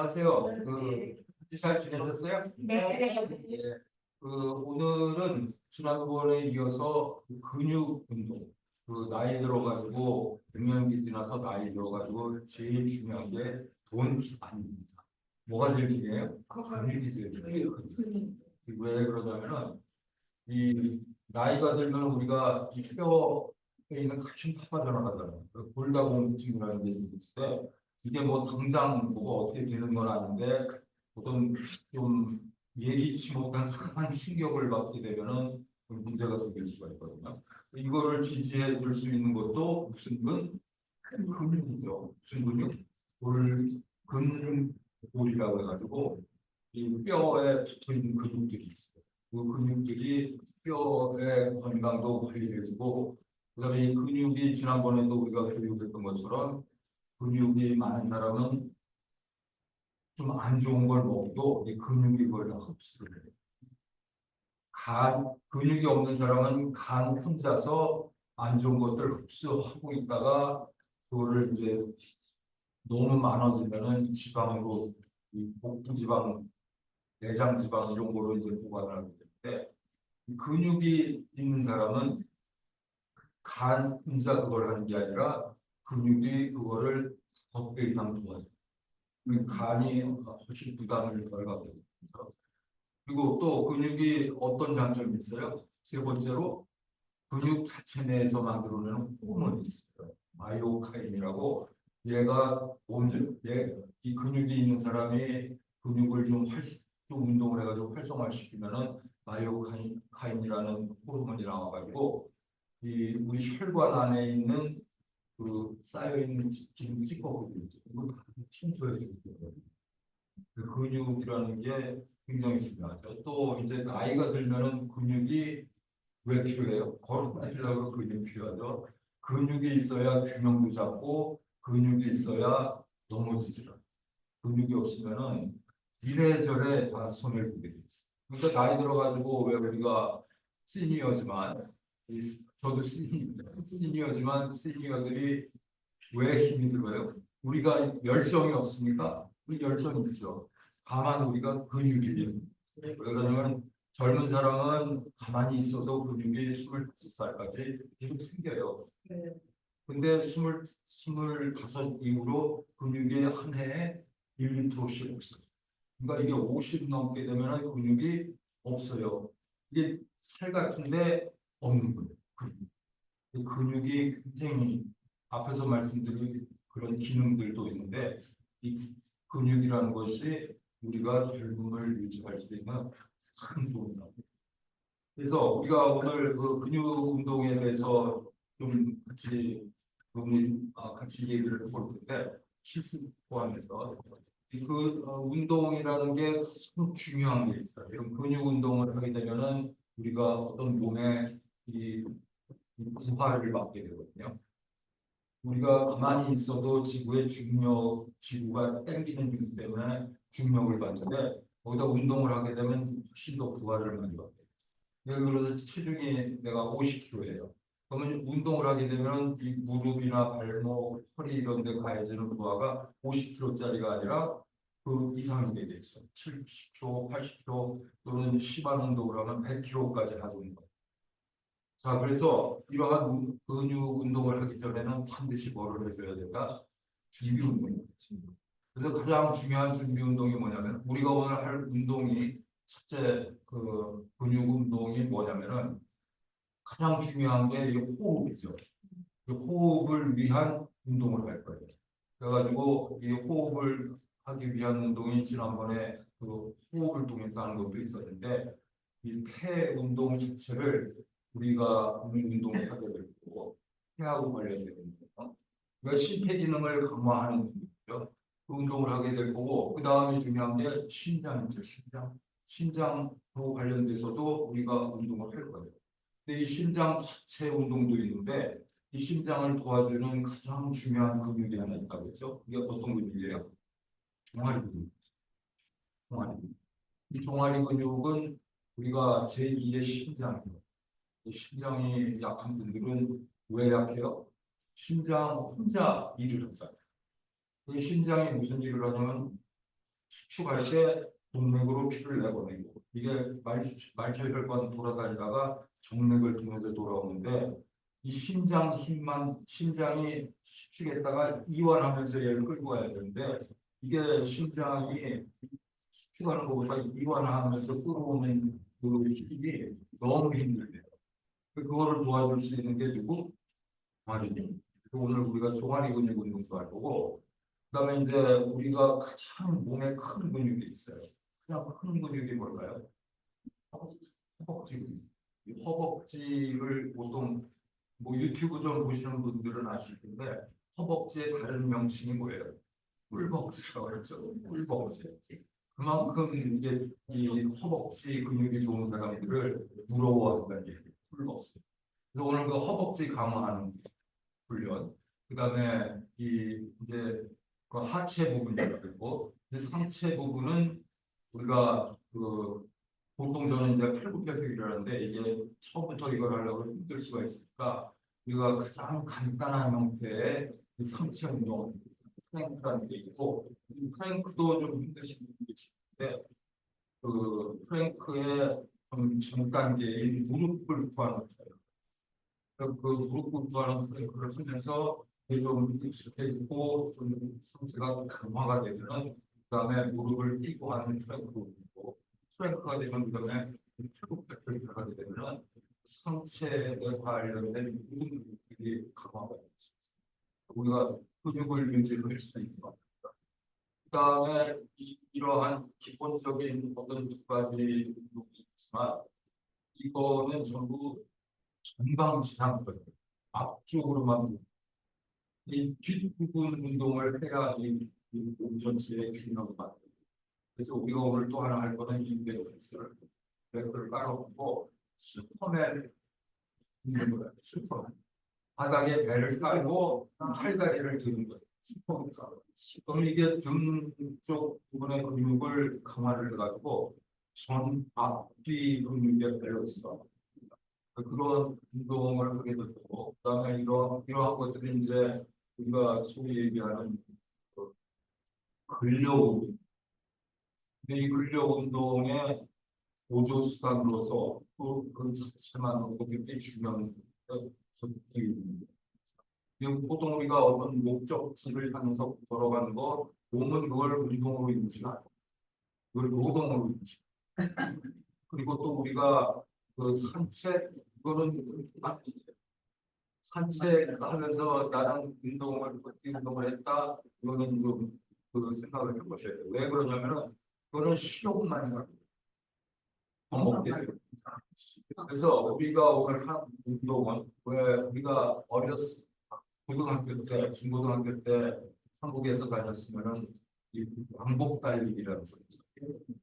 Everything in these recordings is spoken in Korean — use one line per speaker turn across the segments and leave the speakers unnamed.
안녕하세요. 잘 지내셨어요?
네.
예. 오늘은 지난번에 이어서 근육 운동, 나이 들어가지고 갱년기 지나서 나이 들어가지고 제일 중요한 게 돈 아닙니다. 뭐가 제일 중요해요? 근육이 제일 중요해요. 왜 그러냐면은 이 나이가 들면 우리가 이 뼈에 있는 칼슘 다 빠져나가잖아요. 골다공증이라는 게 있는데 이게 뭐 당장 뭐 어떻게 되는 건 아닌데 어떤 좀 예기치 못한 상한 충격을 받게 되면은 문제가 생길 수가 있거든요. 이거를 지지해 줄 수 있는 것도 무슨 근육이죠. 무슨 근육? 근골이라고 해가지고 이 뼈에 붙어 있는 근육들이 있어요. 그 근육들이 뼈의 건강도 관리해주고, 그다음에 이 근육이 지난번에도 우리가 교육했던 것처럼 근육이 많은 사람은 좀 안 좋은 걸 먹어도 이 근육이 그걸 다 흡수를 해요. 근육이 없는 사람은 간 혼자서 안 좋은 것들 흡수하고 있다가 그거를 이제 너무 많아지면은 지방으로 이 복부 지방, 내장 지방 이런 거로 이제 보관을 하게 되는데 이 근육이 있는 사람은 간 혼자 그걸 하는 게 아니라 근육이 그거를 5배 이상 도와줘요. 간이 훨씬 부담을 덜 받게 됩니다. 그리고 또 근육이 어떤 장점이 있어요? 세 번째로 근육 자체 내에서 만들어내는 호르몬이 있어요. 마이오카인이라고 얘가 이 근육이 있는 사람이 근육을 좀 운동을 해가지고 활성화시키면은 마이오카인이라는 호르몬이 나와가지고 이 우리 혈관 안에 있는 쌓여 있는 기름 찌꺼기들 이거 다 청소해 주는 거예요. 그 근육이라는 게 굉장히 중요하죠. 또 이제 나이가 들면은 근육이 왜 필요해요? 걸어다니려고 근육이 필요하죠. 근육이 있어야 균형도 잡고 근육이 있어야 넘어지지 않아요. 근육이 없으면은 이래저래 다 손해를 보게 돼 있어요. 그러니까 나이 들어가지고 왜 우리가 시니어지만 저도 시니어지만 시니어들이 왜 힘이 들어요? 우리가 열정이 없습니까? 우리 열정이 있죠. 다만 우리가 근육이 왜 그러냐면 젊은 사람은 가만히 있어도 근육이 25살까지 계속 생겨요. 근데 25 이후로 근육이 한 해에 1, 2%씩 없어요. 그러니까 이게 50 넘게 되면 근육이 없어요. 이게 살 같은데 없는 거예요. 이 근육이 굉장히 앞에서 말씀드린 그런 기능들도 있는데 이 근육이라는 것이 우리가 젊음을 유지할 수 있는 참 좋은 겁니다. 그래서 우리가 오늘 근육 운동에 대해서 좀 같이 얘기를 해볼 텐데 실습 포함해서 운동이라는 게 참 중요한 게 있어요. 이런 근육 운동을 하게 되면은 우리가 어떤 몸에 이 부하를 받게 되거든요. 우리가 가만히 있어도 지구가 당기는 기 때문에 중력을 받는데 거기다 운동을 하게 되면 훨씬 더 부하를 많이 받게 돼요. 예를 들어서 체중이 내가 50kg예요. 그러면 운동을 하게 되면 이 무릎이나 발목, 허리 이런 데 가해지는 부하가 50kg짜리가 아니라 그 이상이 되겠죠. 70kg, 80kg 또는 심한 운동을 하면 100kg까지 하는 거예요. 자, 그래서 이러한 근육 운동을 하기 전에는 반드시 뭐를 해줘야 될까? 준비 운동이죠. 그래서 가장 중요한 준비 운동이 뭐냐면 우리가 오늘 할 운동이 첫째 근육 운동이 뭐냐면은 가장 중요한 게 이 호흡이죠. 이 호흡을 위한 운동을 할 거예요. 그래가지고 이 호흡을 하기 위한 운동이 지난번에 호흡을 통해서 하는 것도 있었는데 이 폐 운동 자체를 우리가 운동을 하게 되고 폐하고 관련된 운동, 그러니까 심폐기능을 강화하는 운동이죠. 그 운동을 하게 될 거고 그 다음에 중요한 게 심장이죠. 심장으로 관련돼서도 우리가 운동을 할 거예요. 근데 이 심장 자체 운동도 있는데 이 심장을 도와주는 가장 중요한 근육이 하나 있다고 했죠. 이게 어떤 근육이에요? 종아리 근육. 종아리 근육. 이 종아리 근육은 우리가 제2의 심장이에요. 이 심장이 약한 분들은 왜 약해요? 심장 혼자 일을 하잖아요. 그 심장이 무슨 일을 하냐면 수축할 때 동맥으로 피를 내보내고 이게 말초혈관 돌아다니다가 정맥을 통해서 돌아오는데 이 심장 힘만 심장이 수축했다가 이완하면서 얘를 끌고 가야 되는데 이게 심장이 수축하는 것보다 이완하면서 끌어오는 그 힘이 너무 힘들대요. 그거를 도와줄 수 있는 게 누구? 종아리. 오늘 우리가 종아리 근육 운동도 할 거고, 그다음에 이제 우리가 가장 몸에 큰 근육이 있어요. 그냥 큰 근육이 뭘까요? 허벅지. 이 허벅지를 보통 뭐 유튜브 좀 보시는 분들은 아실 텐데 허벅지의 다른 명칭이 뭐예요? 꿀벅지라고 그랬죠. 꿀벅지. 그만큼 이게 이 허벅지 근육이 좋은 사람들을 부러워한다는 얘기예요. 꿀벅지. 그래서 오늘 그 허벅지 강화하는 훈련, 그다음에 이 이제 그 하체 부분이라고 있고, 상체 부분은 우리가 그 보통 저는 이제 팔굽혀펴기라는데 이게 처음부터 이걸 하려고 힘들 수가 있으니까 우리가 가장 간단한 형태의 그 상체 운동, 플랭크라는 게 있고, 이 플랭크도 좀 힘드신 분들이 계시는데 그 플랭크의 전 단계인 무릎을 구하는 거예요. 그 무릎 꿇고하는 플랭크를 하면서 이게 좀 익숙해지고 좀 상체가 강화가 되면은 그다음에 무릎을 띄고 하는 플랭크고 플랭크가 되면 그다음에 팔굽혀펴기가 되면은 상체에 관련된 모든 근육이 강화가 됩니다. 우리가 근육을 유지할 수 있는 것. 그다음에 이러한 기본적인 어떤 두 가지 운동이 있지만 이거는 전부 전방지향거예요. 앞쪽으로만 이 뒷부분 운동을 해야 이몸 전체의 균형을 맞는. 그래서 우리가 오늘 또 하나 할 거는 이 벨트를 깔아놓고 슈퍼맨 운동을 해요. 슈퍼맨. 바닥에 배를 깔고 팔다리를 드는 거예요. 슈퍼맨. 그럼 이게 등 쪽 부분의 근육을 강화를 해가지고 전, 앞, 뒤 근육의 밸런스가 그런 운동을 하게 되고, 그다음에 이러한 것들이 이제 우리가 소위 얘기하는 그 근력 운동. 근데 이 근력 운동의 보조 수단으로서 또 그 자체만으로도 굉장히 중요한 걷기 운동. 보통 우리가 어떤 목적지를 향해서 걸어가는 거, 몸은 그걸 운동으로 인지하고, 그걸 노동으로 인지. 그리고 또 우리가 그 산책, 그거는 산책하면서 나는 걷기 운동을 했다. 이거는 그 생각을 해보셔야 돼요. 왜 그러냐면은 그거는 식욕만 먹게 돼요. 그래서 우리가 오늘 한 운동은 왜 우리가 고등학교 때, 중고등학교 때 한국에서 다녔으면은 이 왕복 달리기라는 거 있죠.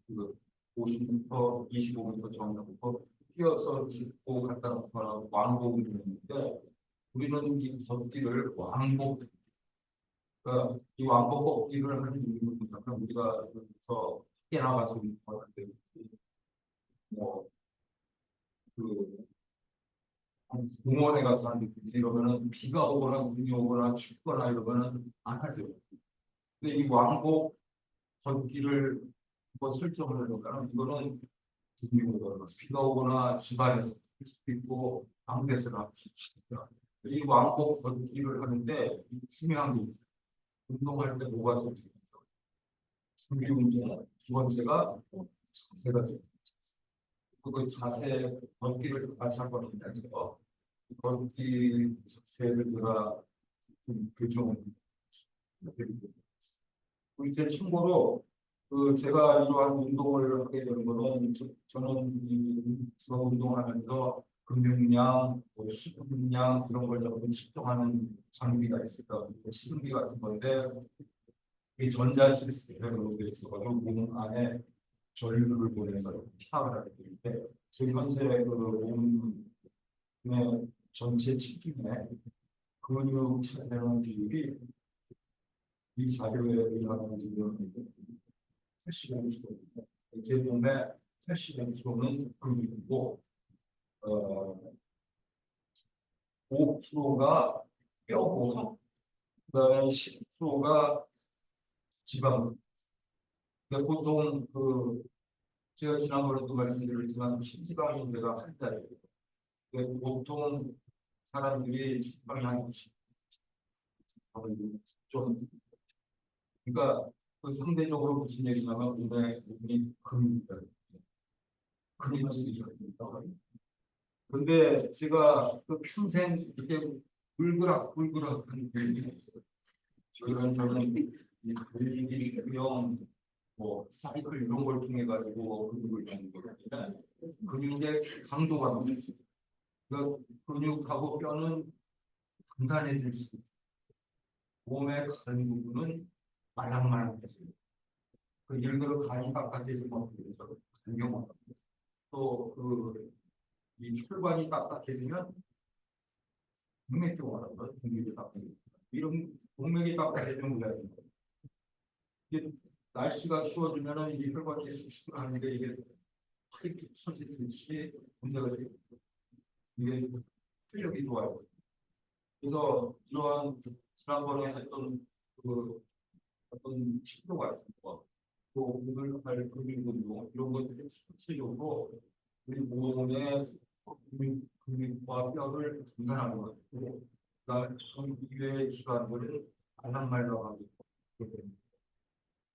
그 50m, 25m 정도부터 뛰어서 짚고 갖다 놓거나 왕복 운동인데 우리는 이 걷기를 왕복, 그러니까 이 왕복 걷기를 하는 이유는 뭐냐면 우리가 여기서 밖에 나가서 운동하는데 뭐그 공원에 가서 하는 이러면은 비가 오거나 눈이 오거나 춥거나 이러면은 안 하죠. 근데 이 왕복 걷기를 뭐 설정을 해놓으면 이거는 눈이 오거나 비가 오거나 집안에서 할 수도 있고 아무 데서나 할 수 있습니다. 이 왕복 걷기를 하는데 중요한 게 있어요. 운동할 때 뭐가 제일 중요해요? 준비 운동 두 번째가 자세가 중요해요. 그 자세 걷기를 같이 할 건데 걷기 자세를 제가 좀 교정을 드리고 이제 참고로 그 제가 이러한 운동을 하게 되는 거는 저는 이 주로 운동하면서 근육량, 뭐 수분량 이런 걸 전부 측정하는 장비가 있을까, 시중기 같은 건데 이 전자 시스템으로 되어 있어가지고 몸 안에 전류를 보내서 파악을 하게 되는데 지금 현재 그 몸의 전체 치중에 근육 차지하는 비율이 이 자료에 의하면 지금 80%입니다. 제 몸의 80%는 근육이고 5%가 뼈고 그다음에 10%가 지방. 근데 보통 제가 지난번에도 말씀드렸지만 침지방인데가 한 달이에요. 근데 보통 사람들이 침지방이 한 20, 좀 그러니까 상대적으로 무슨 얘기냐면 몸이 근육질이죠. 근데 제가 평생 이렇게 울그락불그락한 저는 이 근육이 수영 뭐 사이클 이런 걸 통해 가지고 근육을 잡는 거거든요. 근육의 강도가 그 근육하고 뼈는 단단해질 수 있고 몸의 가는 부분은 말랑말랑해져요. 예를 들어 간이 딱딱해지면 간경화 또이 혈관이 딱딱해지면 동맥경화라고 해요. 동맥이 딱딱해지면 이런 동맥이 딱딱해지면 문제가 이게 날씨가 추워지면은 이 혈관이 수축을 하는데 이게 이렇게 처지듯이 문제가 돼요. 이게 활력이 좋아요. 그래서 이러한 지난번에 했던 어떤 칭조가 있습니다. 또 오늘 할 근육 운동 이런 것들이 수치적으로 우리 몸의 근육과 뼈를 단단하는 것 같고, 그다음에 전 이외의 기관들을 말랑말랑하게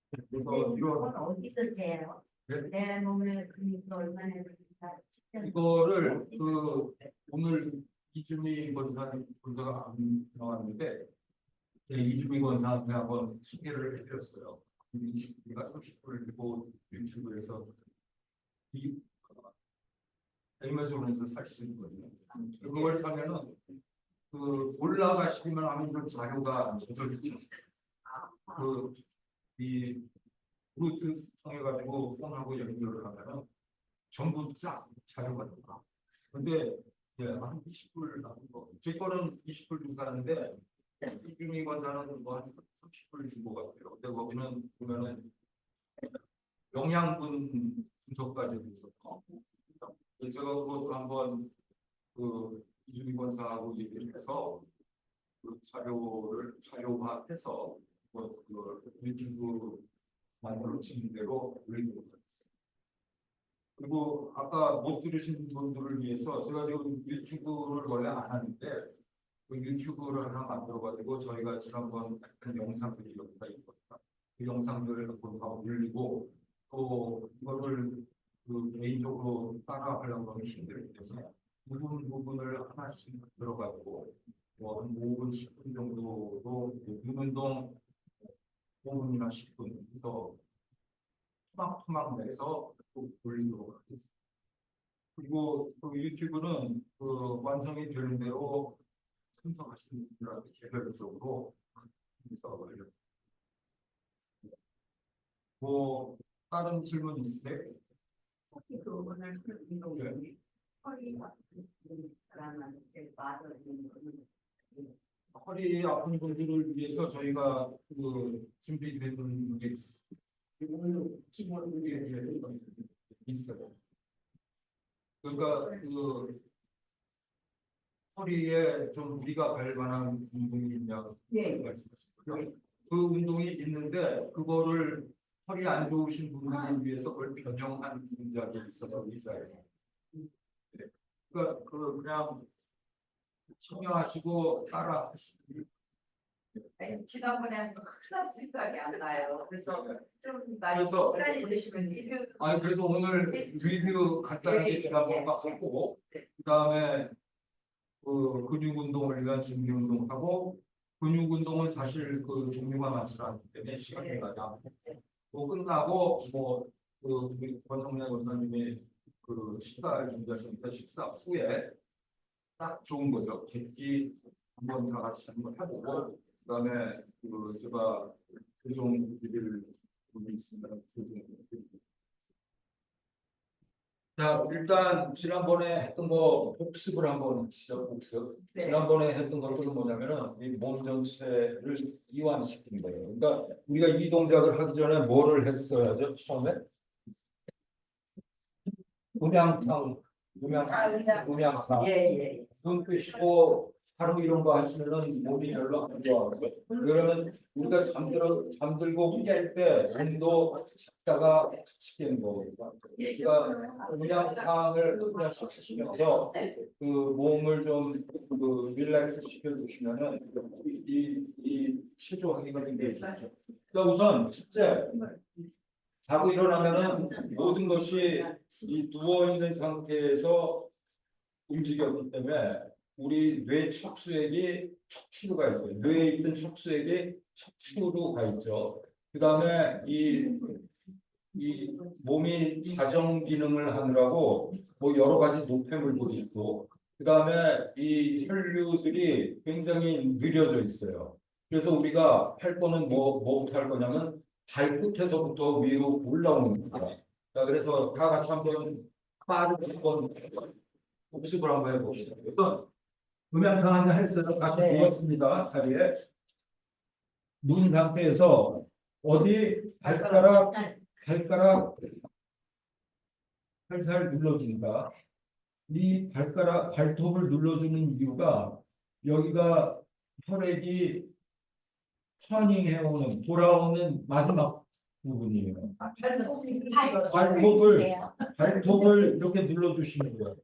그래서 이런
어디서 재요?
네?
내 몸의 근육이 얼마나 되니까
이거를 오늘 이주미 권사님 권사가 안 나왔는데 이주미 권사한테 한번 소개를 해드렸어요. 우리가 30분을 주고 유튜브에서 이 애니메이션에서 살 수 있거든요. 그걸 사면은 올라가시기만 하면 이런 자료가 조절되죠. 이 블루투스 통해 가지고 폰하고 연결을 하면은 전부 쫙 자료가 나와. 근데 한 20불 나온 거. 제 거는 20불 주고 사는데 이중이 권사는 뭐한 30불 준 것 같아요. 근데 거기는 보면은 영양분 분석까지 있었고, 제가 그것도 한번 이중이 권사하고 얘기를 해서 자료를 자료화해서 유튜브 만들어 치는 대로 올리도록 하겠습니다. 그리고 아까 못 들으신 분들을 위해서 제가 지금 유튜브를 원래 안 하는데 유튜브를 하나 만들어가지고 저희가 지난번 했던 영상들이 여기가 있거든요. 그 영상들을 다 올리고 또 이거를 개인적으로 따라하려고 하면 힘들기 때문에 부분을 하나씩 들어가지고 한 5분, 10분 정도로 운동 5분이나 10분 해서 토막토막 내서 올리도록 하겠습니다. 그리고 유튜브는 완성이 되는 대로 참석하시는 분들한테 개별적으로 해서 올려드립니다. 뭐 다른 질문 있으세요?
오늘 운동이 허리가 사람한테 빠져있는
허리 아픈 분들을 위해서 저희가 준비된 게 있어요. 그러니까 허리에 좀 무리가 갈 만한 운동이 있냐 말씀하셨죠. 그 운동이 있는데 그거를 허리 안 좋으신 분들을 위해서 그걸 변형한 동작이 있어서 의자에서. 네. 그러니까 그냥 참여하시고 따라 하시면.
지난번에 하나도 생각이 안 나요. 그래서 좀 많이
그래서
시간이 되시면 리뷰.
그래서 오늘 리뷰 간단하게 지난번과 하고 그다음에 근육 운동을 위한 준비 운동하고 근육 운동은 사실 종류가 많지 않기 때문에 시간이 가냐. 끝나고 우리 권성래 원사님이 식사를 준비하시니까 식사 후에 딱 좋은 거죠. 객기 한번 다 같이 한번 해보고 그다음에 제가 조정 드릴 분이 있으면 조정 드립니다. 자, 일단 지난번에 했던 거 복습을 한번 하시죠. 복습.
네.
지난번에 했던 것들은 뭐냐면은 이 몸 전체를 이완시키는 거예요. 그러니까 우리가 이 동작을 하기 전에 뭐를 했어야죠? 처음에 음양탕.
예.
눈 뜨시고 하루 이런 거 하시면은 몸이 별로 안 좋아하고 그러면 우리가 잠들고 깰 때 온도 잡다가 같이 깨는 거거든요. 그러니까 음양탕을 그냥 하시면서 그 몸을 좀그 릴렉스 시켜주시면은 이 체조하기가 굉장히 좋죠. 그러니까 우선 첫째 자고 일어나면은 모든 것이 이 누워 있는 상태에서 움직였기 때문에 우리 뇌 척수액이 척추로 가 있어요. 뇌에 있던 척수액이 척추로 가 있죠. 그 다음에 이 몸이 자정 기능을 하느라고 뭐 여러 가지 노폐물도 있고, 그 다음에 이 혈류들이 굉장히 느려져 있어요. 그래서 우리가 할 거는 뭐부터 할 거냐면 발끝에서부터 위로 올라오는 거예요. 자, 그래서 다 같이 한번 빠르게 한번 복습을 한번 해봅시다. 우선 음양탕 한잔 했어요. 같이 누웠습니다. 자리에 누운 상태에서 어디 발가락 살살 눌러줍니다. 이 발톱을 눌러주는 이유가 여기가 혈액이 터닝해오는 돌아오는 마지막 부분이에요. 발톱을 이렇게 눌러주시는 거예요.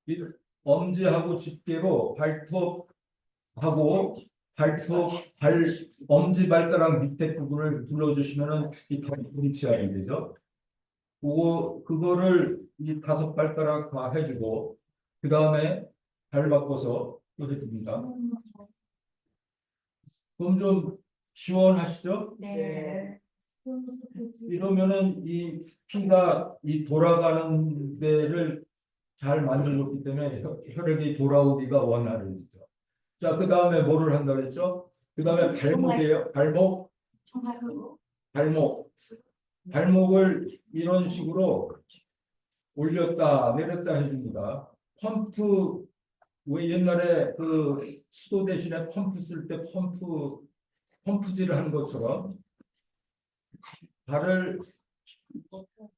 이 엄지하고 집게로 엄지 발가락 밑에 부분을 눌러주시면은 이 발톱이 치아이 되죠. 그거를 이 5발가락 다 해주고 그 다음에 발 바꿔서 이렇게 둡니다. 그럼 좀 시원하시죠?
네.
이러면은 이 피가 이 돌아가는 데를 잘 만들었기 때문에 혈액이 돌아오기가 원활해지죠. 자, 그 다음에 뭐를 한다 그랬죠? 그 다음에 발목이에요. 발목을 이런 식으로 올렸다 내렸다 해줍니다. 왜 옛날에 그 수도 대신에 펌프 쓸 때 펌프질을 하는 것처럼 발을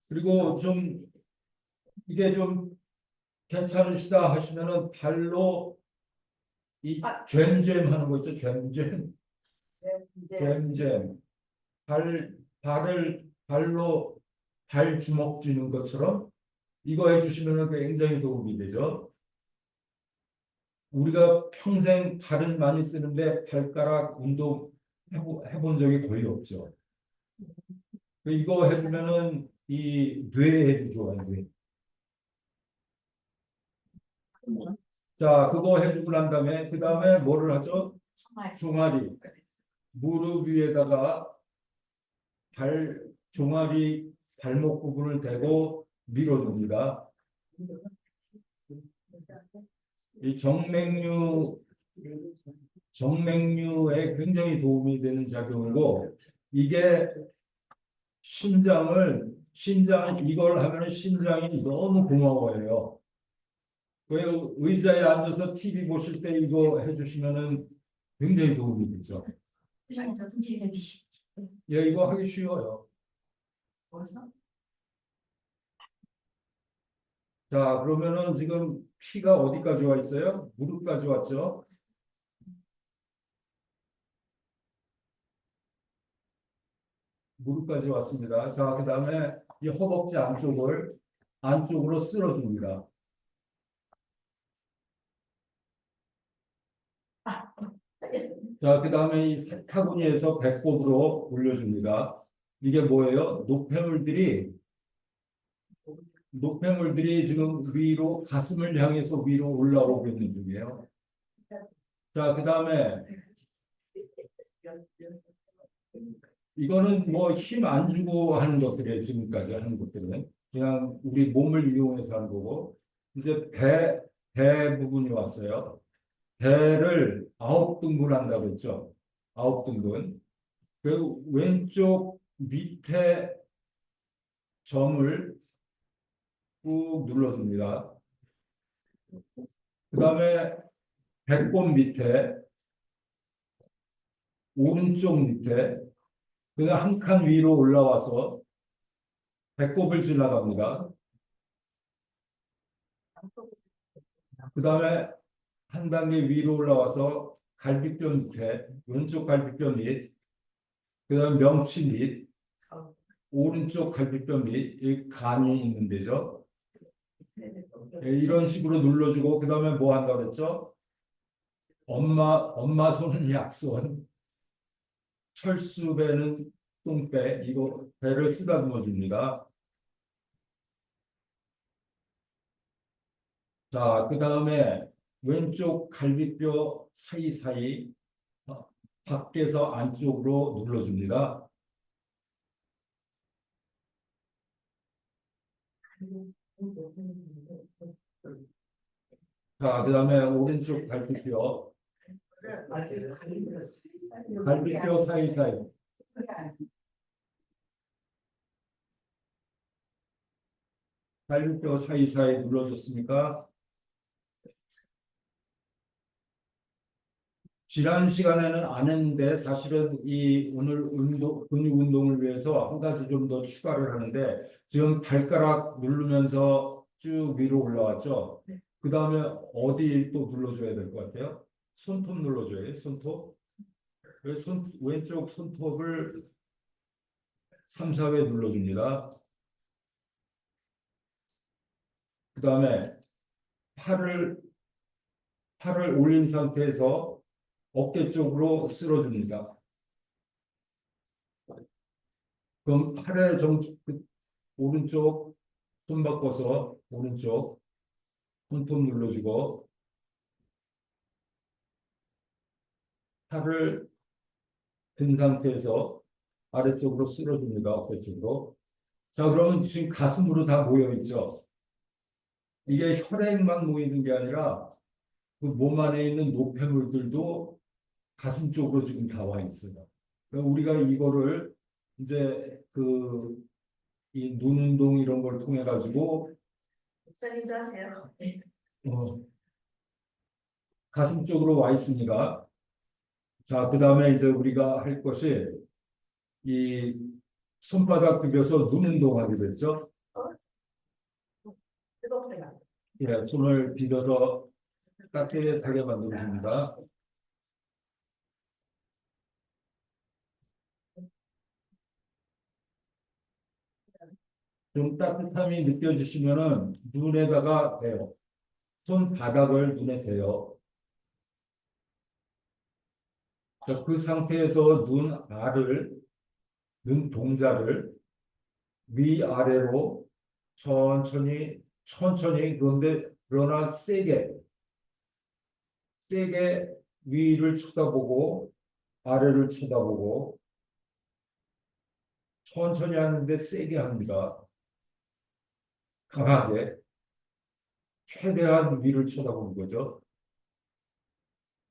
그리고 좀 이게 좀 괜찮으시다 하시면은 발로 이 잼잼 하는 거 있죠? 잼잼. 발로 발 주먹 쥐는 것처럼 이거 해주시면 굉장히 도움이 되죠. 우리가 평생 발은 많이 쓰는데 발가락 운동 해본 적이 거의 없죠. 이거 해주면은 이 뇌에도 좋아요. 뇌. 자, 그거 해주고 난 다음에 그 다음에 뭐를 하죠? 종아리. 무릎 위에다가 종아리 발목 부분을 대고 밀어줍니다. 이 정맥류에 굉장히 도움이 되는 작용이고 이게 이걸 하면 심장이 너무 고마워해요. 왜 의자에 앉아서 TV 보실 때 이거 해주시면은 굉장히 도움이 되죠. 예, 이거 하기 쉬워요. 자, 그러면은 지금 피가 어디까지 와 있어요? 무릎까지 왔죠? 무릎까지 왔습니다. 자, 그 다음에 이 허벅지 안쪽으로 쓸어줍니다. 자, 그 다음에 이 타구니에서 배꼽으로 올려줍니다. 이게 뭐예요? 노폐물들이 지금 위로 가슴을 향해서 위로 올라오고 있는 중이에요. 자, 그 다음에 이거는 뭐 힘 안 주고 하는 것들이에요. 지금까지 하는 것들은 그냥 우리 몸을 이용해서 하는 거고 이제 배 부분이 왔어요. 배를 9등분 한다고 했죠. 9등분. 그리고 왼쪽 밑에 점을 꾹 눌러줍니다. 그 다음에 배꼽 밑에, 오른쪽 밑에, 그냥 한 칸 위로 올라와서 배꼽을 지나갑니다. 그 다음에 한 단계 위로 올라와서 갈비뼈 밑에 왼쪽 갈비뼈 밑, 그다음 명치 밑, 오른쪽 갈비뼈 밑, 이 간이 있는 데죠. 예, 이런 식으로 눌러주고 그다음에 뭐 한다 그랬죠? 엄마 손은 약손, 철수배는 똥배, 이거 배를 쓰다듬어 줍니다. 자, 그다음에 왼쪽 갈비뼈 사이사이 밖에서 안쪽으로 눌러줍니다. 자, 그다음에 오른쪽 갈비뼈 사이사이, 갈비뼈 사이사이 눌러줬습니까? 지난 시간에는 안 했는데 사실은 이 오늘 근육 운동을 위해서 한 가지 좀 더 추가를 하는데 지금 발가락 누르면서 쭉 위로 올라왔죠. 그 다음에 어디 또 눌러줘야 될 것 같아요? 손톱 눌러줘야 돼요. 손톱. 왼쪽 손톱을 3, 4회 눌러줍니다. 그 다음에 팔을 올린 상태에서 어깨 쪽으로 쓸어줍니다. 그럼 오른쪽 손 바꿔서 오른쪽 손톱 눌러주고 팔을 든 상태에서 아래쪽으로 쓸어줍니다. 어깨 쪽으로. 자, 그러면 지금 가슴으로 다 모여 있죠. 이게 혈액만 모이는 게 아니라 그 몸 안에 있는 노폐물들도 가슴 쪽으로 지금 다 와 있어요. 그러니까 우리가 이거를 이제 이 눈 운동 이런 걸 통해 가지고
목사님도 하세요.
어, 가슴 쪽으로 와 있습니다. 자, 그 다음에 이제 우리가 할 것이 이 손바닥 비벼서 눈 운동하기로 했죠.
뜨겁구나.
예, 손을 비벼서 따뜻하게 만들어줍니다. 좀 따뜻함이 느껴지시면은 눈에다가 대요. 손바닥을 눈에 대요. 자, 그 상태에서 눈 동자를 위아래로 천천히, 그러나 세게 위를 쳐다보고 아래를 쳐다보고 천천히 하는데 세게 합니다. 강하게 최대한 위를 쳐다보는 거죠.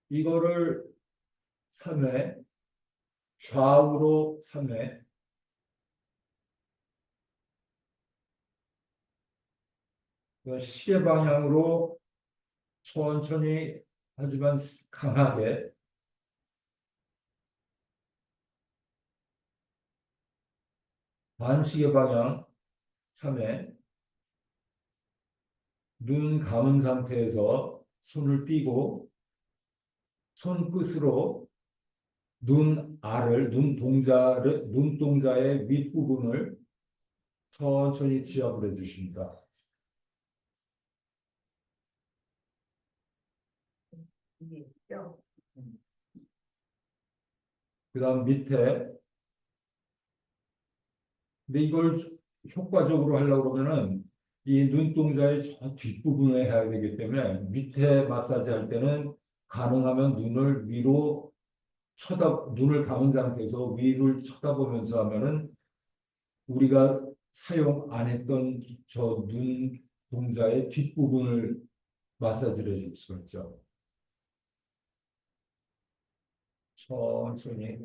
이거를 3회, 좌우로 3회, 시계 방향으로 천천히 하지만 강하게 반시계 방향 3회, 눈 감은 상태에서 손을 띄고 손끝으로 눈동자의 윗부분을 천천히 지압을 해주십니다. 그 다음 밑에, 근데 이걸 효과적으로 하려고 그러면은 이 눈동자의 저 뒷부분에 해야 되기 때문에 밑에 마사지 할 때는 가능하면 눈을 감은 상태에서 위를 쳐다보면서 하면은 우리가 사용 안 했던 저 눈동자의 뒷부분을 마사지를 해줄 수가 있죠. 천천히.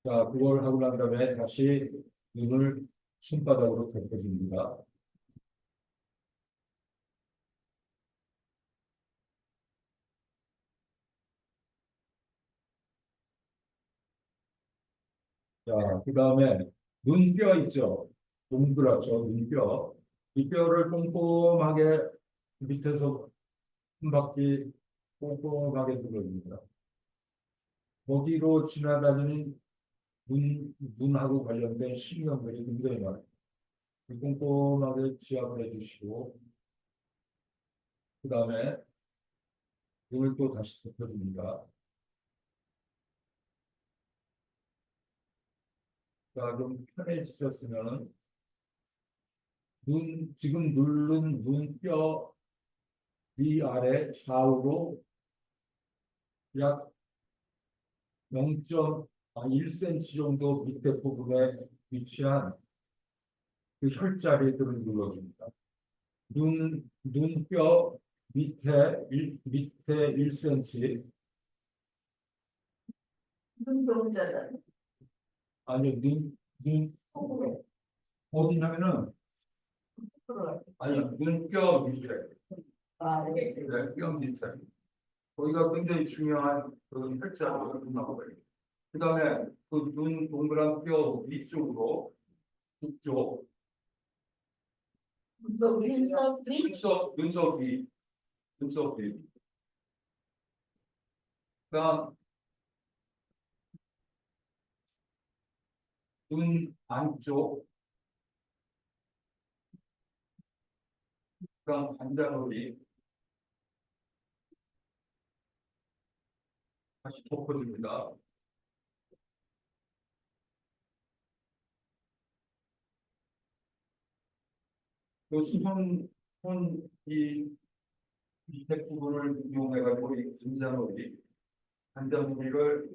자, 그걸 하고 난 다음에 다시 눈을 손바닥으로 덮어줍니다. 자, 그 다음에 눈뼈 있죠? 동그랗죠? 눈뼈. 이 뼈를 꼼꼼하게 밑에서 한 바퀴 꼼꼼하게 둘러줍니다. 거기로 지나다니는 눈하고 관련된 신경들이 굉장히 많아요. 꼼꼼하게 지압을 해주시고, 그 다음에 눈을 또 다시 덮여줍니다. 자, 좀 편해지셨으면 지금 누른 눈뼈 위아래 좌우로 약 0.1cm 정도 밑에 부분에 위치한 그 혈자리들을 눌러줍니다. 눈뼈 밑에 1cm,
운동자는
아니,
호흡을
어디냐면은, 아니, 눈뼈 밑에,
네.
네, 뼈 밑에. 거기가 굉장히 중요한 그 혈자리를 나와요. 그 다음에 그 눈 동그란 뼈 위쪽으로, 북쪽,
눈썹 위
눈썹 위, 눈썹 위. 그다음 눈 안쪽, 그다음 관자놀이 다시 덮어줍니다. 그 손이 밑에 부분을 이용해가지고 이 관자놀이를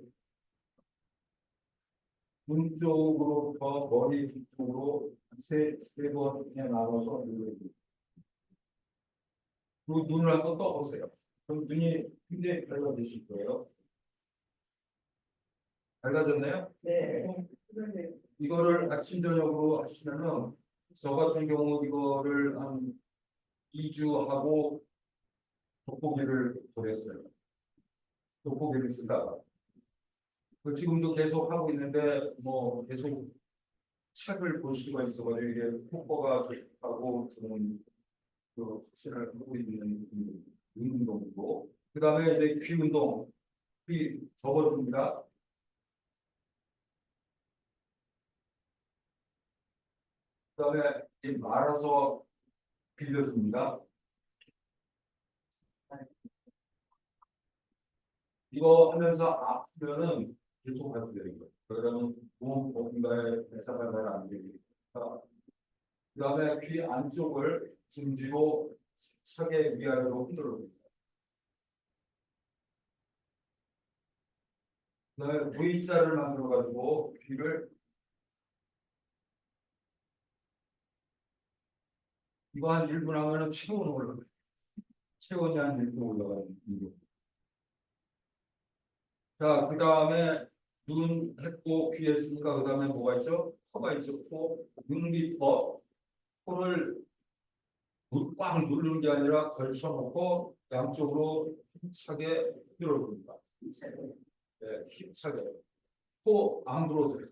눈 쪽으로부터 머리 뒤쪽으로 세 번에 나눠서 누릅니다. 그 눈을 한번 떠보세요. 그럼 눈이 굉장히 밝아지실 거예요. 밝아졌나요?
네.
이거를 아침 저녁으로 하시면은 저 같은 경우 이거를 한 2주 하고 돋보기를 보냈어요. 돋보기를 쓰다가 그 지금도 계속 하고 있는데 뭐 계속 책을 볼 수가 있어가지고 이게 효과가 좋다고 저는 그 확신을 하고 있는 운동이고, 그 다음에 이제 귀 운동, 귀 접어줍니다. 그 다음에 말아서 빌려줍니다. 이거 하면서 아프면은 계속 하셔야 되는 거예요. 그러면 몸 어딘가에 대사가 잘 안 되니까. 그 다음에 귀 안쪽을 중지로 차게 위아래로 흔들어 줍니다. 그 다음에 V자를 만들어 가지고 귀를 이거 한 1분 하면은 체온이 한 1분 올라가는 거. 자, 그 다음에 눈 했고 귀 했으니까 그 다음에 뭐가 있죠? 코가 있죠. 코, 눈밑어, 코를 꽉 누르는 게 아니라 걸쳐놓고 양쪽으로 힘차게 밀어줍니다. 네, 힘차게. 코 안 불어줘요.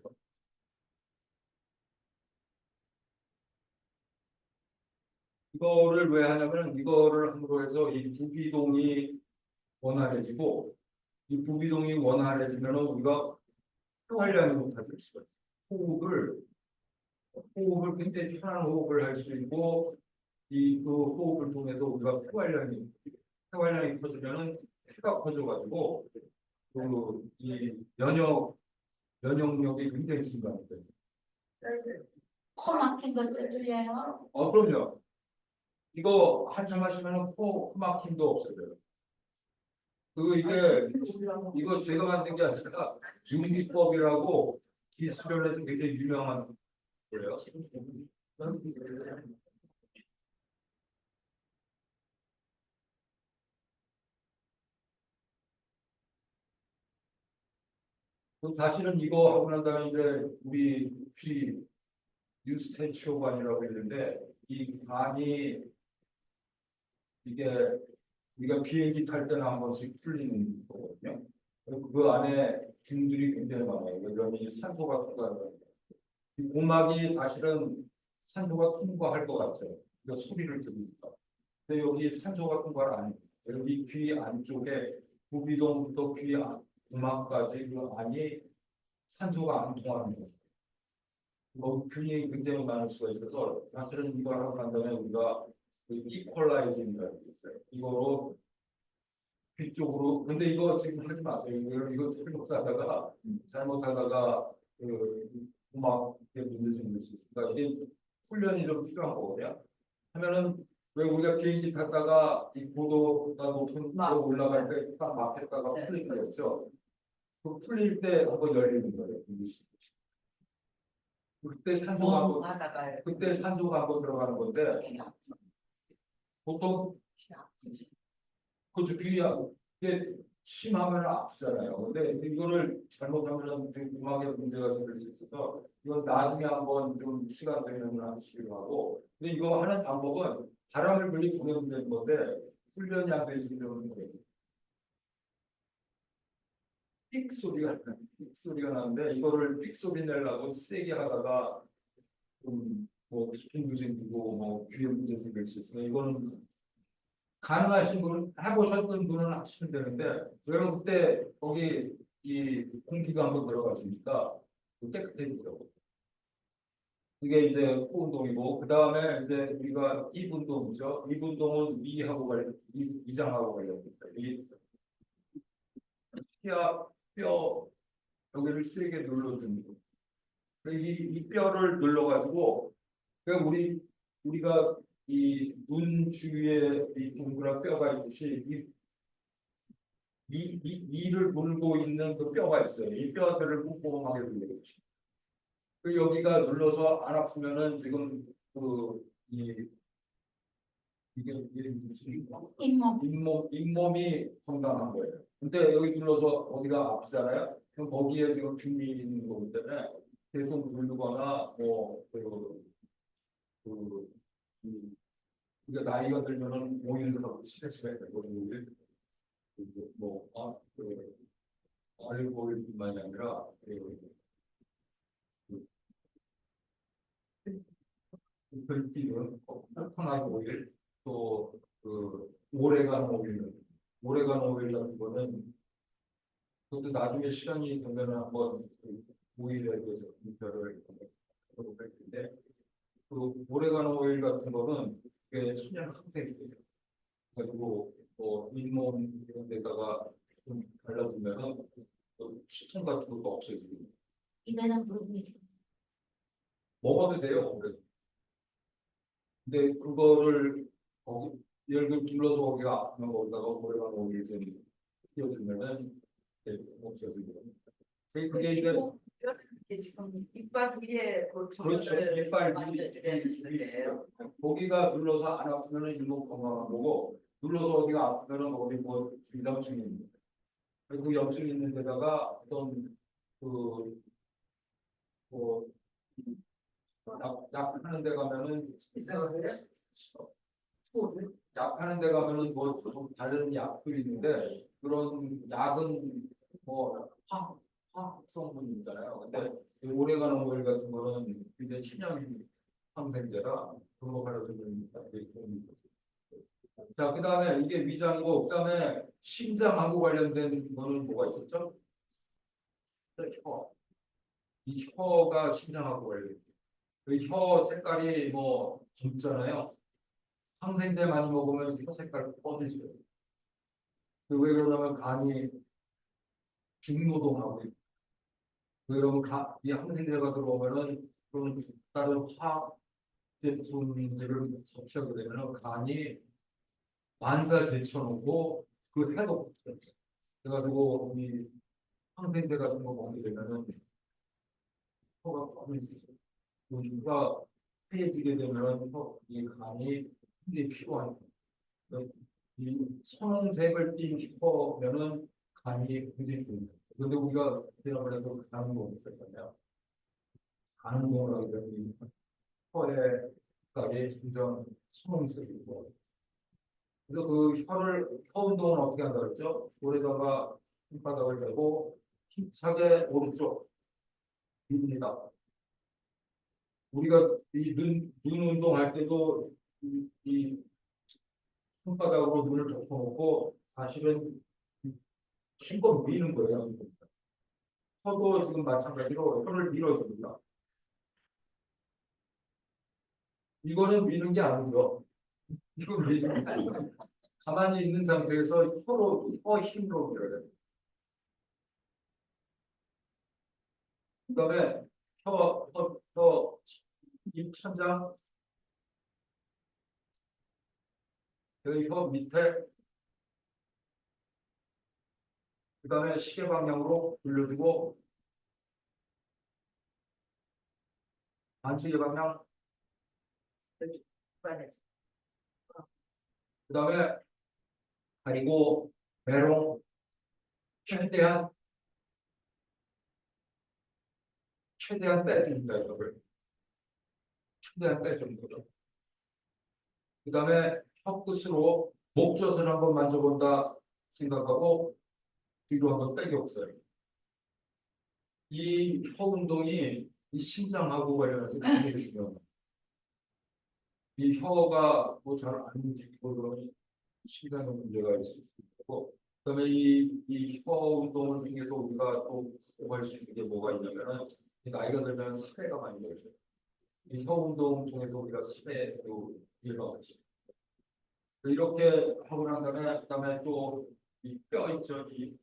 이거를 왜 하냐면 이거를 함으로 해서 이 부비동이 원활해지고, 이 부비동이 원활해지면 우리가 혈관량이 높아질 수가 있어요. 호흡을 굉장히 편안한 호흡을 할 수 있고, 이 그 호흡을 통해서 우리가 폐활량이 커지면은 폐가 커져가지고 그 이 면역력이 굉장히 증가합니다.
코 막힌 것도 들려요.
그럼요. 이거 한참 하시면은 코 막힘도 없어져요. 이거 제가 만든 게 아니라 윤기법이라고 기술원에서 굉장히 유명한 거예요. 사실은 이거 하고 난 다음에 이제 우리 귀 유스테치오관이라고 있는데 이 관이 이게 우리가 비행기 탈 때는 한 번씩 풀리는 거거든요. 그리고 그 안에 균들이 굉장히 많아요. 여기 산소가 통과해요. 이 고막이 사실은 산소가 통과할 것 같죠. 그러니까 소리를 들으니까. 근데 여기 산소 같은 건 아니에요. 여기 귀 안쪽에 부비동부터 귀 구멍까지 그 안이 산소가 안 통하는 거예요. 뭐 균이 굉장히 많을 수가 있어서 사실은 이걸 하고 난 다음에 우리가 그 이퀄라이징이라는 게 있어요. 이거로 귀 쪽으로 근데 이거 지금 하지 마세요. 이거 잘못하다가 그 음악에 문제 생길 수 있으니까 이게 훈련이 좀 필요한 거거든요. 하면은 왜 우리가 비행기 탔다가 이 고도가 높은 데 올라갈 때 딱 막혔다가
네.
풀리게 됐죠. 그 풀릴 때 한번 열리는 거예요. 그때 산소가 한번
하다가
그때 산소가 한번 들어가는 건데 보통 그죠 귀야 이게 심하면 아프잖아요. 근데 이거를 잘못하면 음악에 문제가 생길 수 있어서 이건 나중에 한번 좀 시간 되면 하시기로 하고 근데 이거 하는 방법은 바람을 물리 보내면 되는 건데 훈련이 안 돼 있으면 삑 소리가 나는데 이거를 삑 소리 내려고 세게 하다가 좀뭐 스킨도 생기고 뭐 귀에 문제 생길 수 있으면 이거는 가능하신 분 해보셨던 분은 하시면 되는데 왜냐면 그때 거기 이 공기가 한번 들어가시니까 깨끗해지더라고요. 그게 이제 코 운동이고 그 다음에 이제 우리가 입 운동이죠. 입 운동은 위장하고 관련돼 있어요. 이 치아 뼈 여기를 세게 눌러주는 거. 이 뼈를 눌러가지고 그러니까 우리가 이 눈 주위에 이 동그란 뼈가 있듯이 이를 물고 있는 그 뼈가 있어요. 이 뼈들을 꼼꼼하게 눌러주죠. 그 여기가 눌러서 안 아프면은 지금 이게 무슨 잇몸이 건강한 거예요. 근데 여기 눌러서 어디가 아프잖아요. 그럼 거기에 지금 균이 있는 거기 때문에 계속 누르거나 그, 우리가 나이가 들면은 오히려 더 스트레스가 되거든요. 알코올뿐만이 아니라 들기름, 코코넛 오일, 또그 오레간 오일 같은 거는 그것도 나중에 시간이 되면 한번 그 오일에 대해서 공표를 하도록 할 텐데 그 오레간 오일 같은 거는 그게 천연 항생제예요. 그래가지고 뭐 잇몸 이런 데다가 좀 발라주면은 또 치통 같은 것도 없어지고
입에는 부르고 있어.
먹어도 돼요. 그래서 근데 그거를 예를 들어 눌러서 거기가 아프면 거기다가 오래간 오일 좀 띄워주면은 없어지고 그게 이제
이렇게 지금 이빨 위에 그
그렇죠.
주변을
이빨
만져주려는데요.
거기가 눌러서 안 아프면은 잇몸 건강한 거고 눌러서 어디가 아프면은 어디 뭐 위장증이 있는 거예요. 그리고 염증이 있는 데다가 어떤 그뭐 약하는 데 가면은
이상하세요?
약하는 데 가면은 뭐 다른 약도 있는데 그런 약은 뭐 화학성분이 있잖아요. 근데 이 오레가노 오일 같은 거는 굉장히 친환경 항생제라 그런 거 발라주면 자, 그 다음에 이게 위장이고 그 다음에 심장하고 관련된 거는 뭐가 있었죠? 혀. 이 혀가 심장하고 관련된 그 혀 색깔이 뭐 붉잖아요. 항생제 많이 먹으면 혀 색깔 꺼지죠. 왜 그러냐면 간이 중노동하고 있고 그러면 이 항생제가 들어오면은 그런 다른 화학 제품들을 섭취하게 되면 간이 만사 제쳐놓고 그 해독 그래가지고 이 항생제 같은 거 먹게 되면은 혀가 꺼지죠. 우리가 해지게 되면 이 간이 굉장히 필요하니까 이 선홍색을 띤 혀면은 간이 굉장히 좋습니다. 그런데 우리가 지난번에도 간 운동을 했었잖아요. 간 운동을 하게 되면 혀의 색깔이 점점 선홍색이고 그래서 그 혀 운동은 어떻게 한다 그랬죠? 볼에다가 손바닥을 대고 힘차게 오른쪽 입니다. 우리가 이 눈 운동할 때도 이 손바닥으로 눈을 덮어놓고 사실은 힘껏 미는 거예요. 혀도 지금 마찬가지로 혀를 밀어줍니다. 이거는 미는 게 아니죠. 이거 미는 게 아니라 가만히 있는 상태에서 혀 힘으로 밀어요. 그다음에 입 천장 여기 혀 밑에 그다음에 시계 방향으로 돌려주고 반시계 방향 그다음에 그리고 배로 최대한 빼줍니다 이거를 최대한 빼주는 거죠. 그다음에 혀 끝으로 목젖을 한번 만져본다 생각하고 뒤로 한번 빼기없어요. 이 혀 운동이 이 심장하고 관련해서 굉장히 중요합니다. 이 혀가 뭐 잘 안 움직이고 그러면 심장에 문제가 있을 수 있고, 그다음에 이 혀 운동을 통해서 우리가 또 할 수 있는 게 뭐가 있냐면은 나이가 들면 사례가 많이 걸려요. 이 혀 운동 통해서 우리가 사례도 예방할 수 있어요. 이렇게 하고 난 다음에 그다음에 또 이 뼈 있죠, 이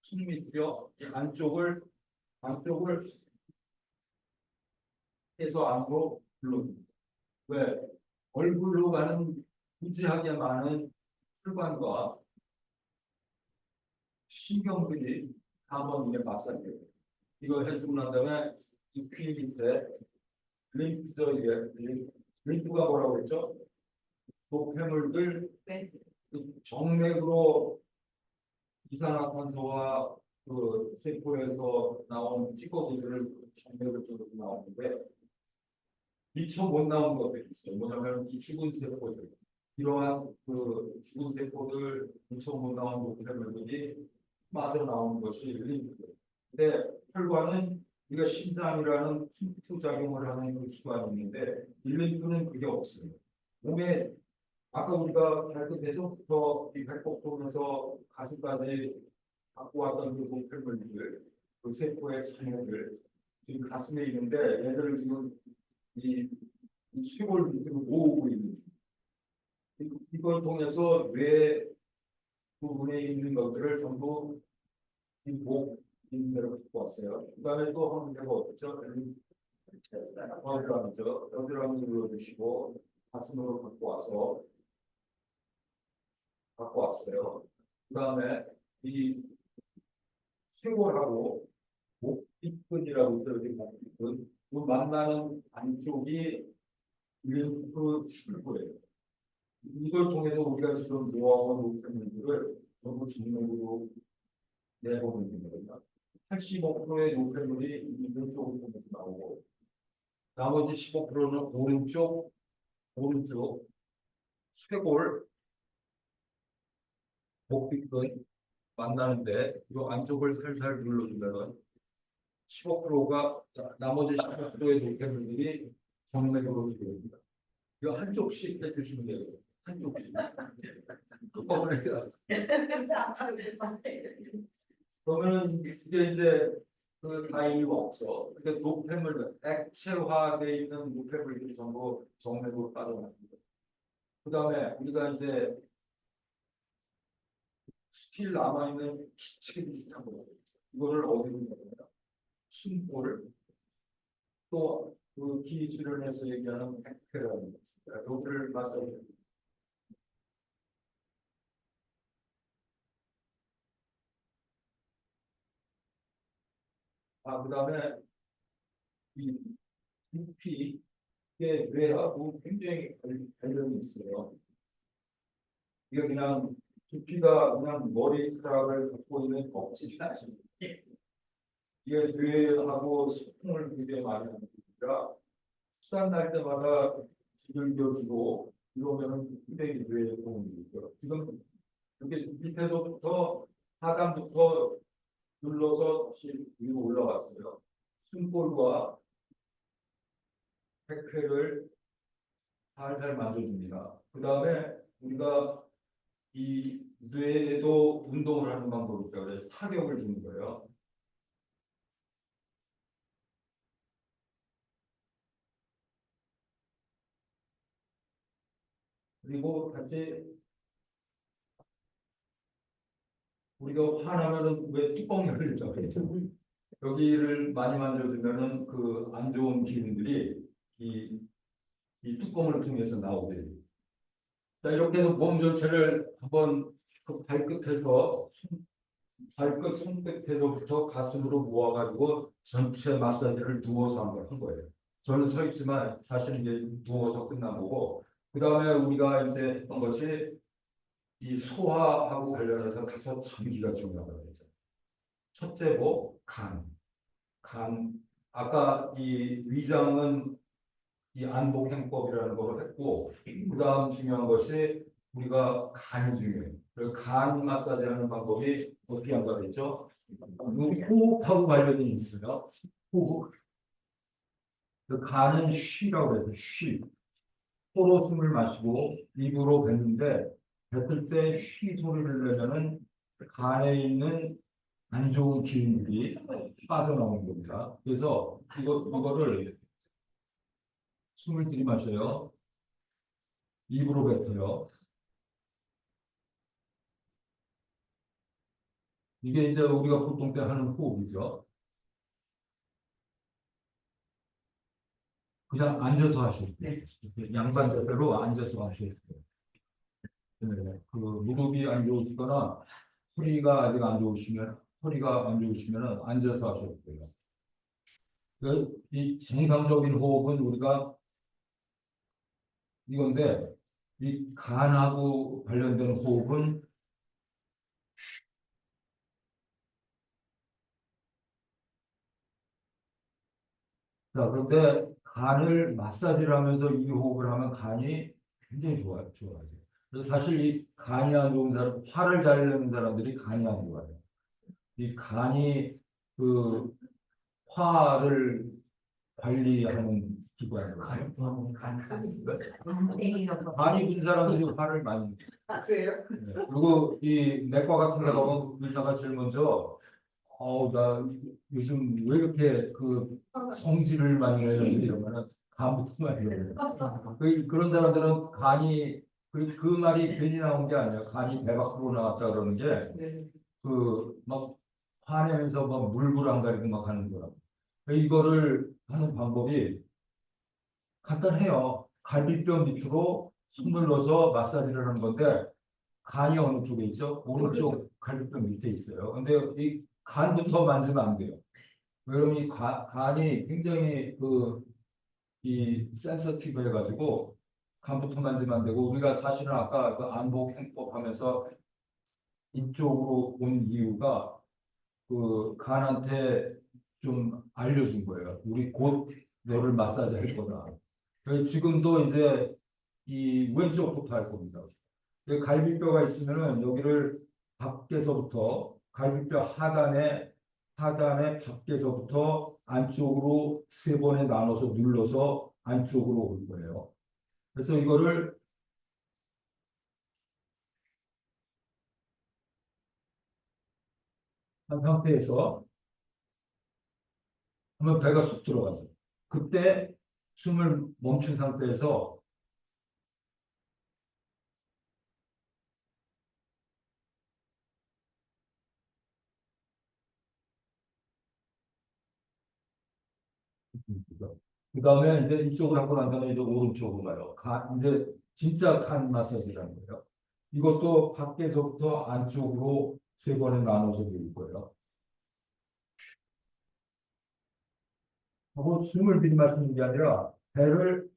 턱밑뼈 이 안쪽을 해서 안으로 불러줍니다. 왜? 얼굴로 가는 무지하게 많은 혈관과 신경들이 한번 이게 마사지해요. 이걸 해주고 난 다음에 이 귀 밑에 림프죠, 이게 림프가 뭐라고 했죠? 노폐물들
네.
정맥으로 이산화탄소와 그 세포에서 나온 찌꺼기들을 정맥을 통해서 나오는데 미처 못 나온 것들이 있어요. 뭐냐면 이 죽은 세포들, 이러한 그 죽은 세포들 미처 못 나온 노폐물들이 빠져 나오는 것이 림프. 근데 혈관은 우리가 심장이라는 림프 작용을 하는 그 기관이 있는데 이 림프는 그게 없어요. 몸에 아까 우리가 발끝에서부터 이 배꼽부분에서 가슴까지 갖고 왔던 그 노폐물들, 그 세포의 잔해들 지금 가슴에 있는데 얘들을 지금 이 쇄골 밑으로 모으고 있는 이걸 통해서 뇌 부분에 있는 것들을 전부 이목 있는 대로 갖고 왔어요. 그다음에 또 한 문제가 없죠. 어지럼을 눌러주시고 가슴으로 갖고 왔어요. 그다음에 이 쇄골하고 목뒤끈이라고 있어요. 목뒤끈. 그 만나는 안쪽이 림프 출구예요. 이걸 통해서 우리가 지금 모아온 노폐물들을 전부 정맥으로 내보내는 겁니다. 85%의 노폐물이 이쪽을 통해서 나오고 나머지 15%는 오른쪽 쇄골 목뒤끈 만나는데 이 안쪽을 살살 눌러주면 15%가 나머지 15%의 노폐물들이 정맥으로 이루어집니다. 이거 한쪽씩 해주시면 돼요. 한쪽씩. 그러면은 이게 이제 그 다이가 없어. 근데 노폐물, 액체화되어 있는 노폐물들이 전부 정맥으로 빠져나갑니다. 그 다음에 우리가 이제 스킬 남아있는 기체 비슷한 거. 이거를 어디로 넣느냐? 숨골. 또 그 기술련에서 얘기하는 백테라는 거 있습니다. 여기를 마사지. 그다음에 이 두피 이게 뇌하고 굉장히 관련이 있어요. 이게 그냥 두피가 그냥 머리카락을 갖고 있는 껍질이 아닙니다. 이게 뇌하고 소통을 굉장히 많이 하는 거니까 시간 날 때마다 두들겨주고 이러면은 굉장히 뇌에 도움이 되죠. 지금 이렇게 밑에서부터 하단부터 눌러서 위로 올라왔어요. 숨골과 백회를 살살 만져줍니다. 그 다음에 우리가 이 뇌에도 운동을 하는 방법이 있다고 그래서 타격을 주는 거예요. 그리고 다시 우리가 화나면은 왜 뚜껑이 열리죠? 여기를 많이 만져주면은 그 안 좋은 기운들이 이, 이 뚜껑을 통해서 나오게 돼요. 자, 이렇게 해서 몸 전체를 한번 그 발끝 손끝에서부터 가슴으로 모아가지고 전체 마사지를 누워서 한번 한 거예요. 저는 서 있지만 사실 이게 누워서 끝난 거고, 그 다음에 우리가 이제 했던 것이 이 소화하고 관련해서 5장기가 중요하다고 그랬죠. 첫째 뭐 간. 아까 이 위장은 이 안복행법이라는 걸 했고, 그 다음 중요한 것이 우리가 간이 중요해요. 그래서 간 마사지 하는 방법이 어떻게 한다고 했죠? 호흡하고 관련이 있어요. 호흡. 그 간은 쉬라고 해서 쉬. 코로 숨을 마시고 입으로 뱉는데 뱉을 때 쉬 소리를 내면은 간에 있는 안 좋은 기운들이 빠져나오는 겁니다. 그래서 이거를 숨을 들이마셔요. 입으로 뱉어요. 이게 이제 우리가 보통 때 하는 호흡이죠. 그냥 앉아서 하셔도 돼요. 양반 자세로 앉아서 하셔도 돼요. 네, 그 무릎이 안 좋으시거나 허리가 안 좋으시면은 앉아서 하셔도 돼요. 이 정상적인 호흡은 우리가 이건데 이 간하고 관련된 호흡은 자 그런데 간을 마사지를 하면서 이 호흡을 하면 간이 굉장히 좋아요. 그래서 사실 이 간이 안 좋은 사람, 화를 잘 내는 사람들이 간이 안 좋아요. 이 간이 그 화를 관리하는 기관이에요. 간이 분 사람들이 화를 많이 내요.
그래요?
네. 그리고 이 내과 같은 데 가면 의사가 제일 먼저 나 요즘 왜 이렇게 그 성질을 많이 내는지 이러면은 간부터 많이 내요. 그런 사람들은 간이 그 말이 괜히 나온 게 아니에요. 간이 배 밖으로 나왔다 그러는 게
네.
그 막 화내면서 막 물불 안 가리고 막 하는 거라고. 이거를 하는 방법이 간단해요. 갈비뼈 밑으로 숨을 넣어서 마사지를 하는 건데 간이 어느 쪽에 있죠? 오른쪽 갈비뼈 밑에 있어요. 근데 이 간부터 만지면 안 돼요. 왜냐면 이 간이 굉장히 이 센서티브 해가지고 간부터 만지면 안 되고 우리가 사실은 아까 그 안복 행법 하면서 이쪽으로 온 이유가 그 간한테 좀 알려준 거예요. 우리 곧 너를 마사지 할 거다. 그래서 지금도 이제 이 왼쪽부터 할 겁니다. 갈비뼈가 있으면은 여기를 밖에서부터 갈비뼈 하단에 밖에서부터 안쪽으로 3번에 나눠서 눌러서 안쪽으로 올 거예요. 그래서 이거를 한 상태에서 하면 배가 쑥 들어가죠. 그때 숨을 멈춘 상태에서 그 다음에 이제 이쪽을 하고 난 다음에 이제 오른쪽으로 가요. 이제 진짜 간 마사지라는 거예요. 이것도 밖에서부터 안쪽으로 3번에 나눠서 드릴 거예요. 하고 숨을 들이마시는 게 아니라 배를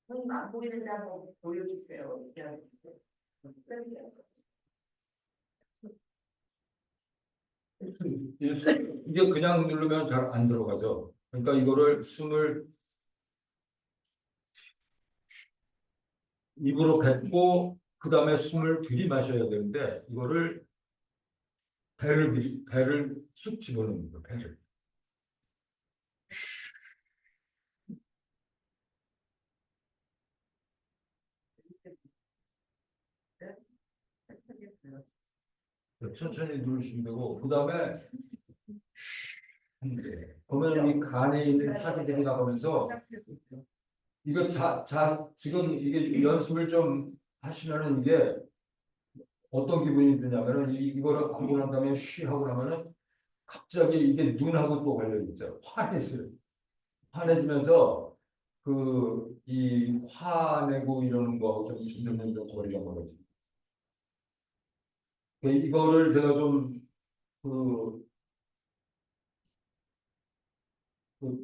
손안 보이는 데 한번 보여주세요.
이게 그냥 누르면 잘 안 들어가죠. 그러니까 이거를 숨을 입으로 뱉고 그 다음에 숨을 들이마셔야 되는데 이거를 배를 쑥 집어넣는 거예요. 배를. 천천히 누르시면 되고 그 다음에 보면 이 간에 있는 사기들이 나오면서 이거 지금 이게 연습을 좀 하시면은 이게 어떤 기분이 드냐면은 이거를 하고 난 다음에 쉬 하고 나면은 갑자기 이게 눈하고 또 관련이 있죠. 환해져요. 환해지면서 그 이 화내고 이러는 거 좀 걸려버려요. 이거를 제가 좀그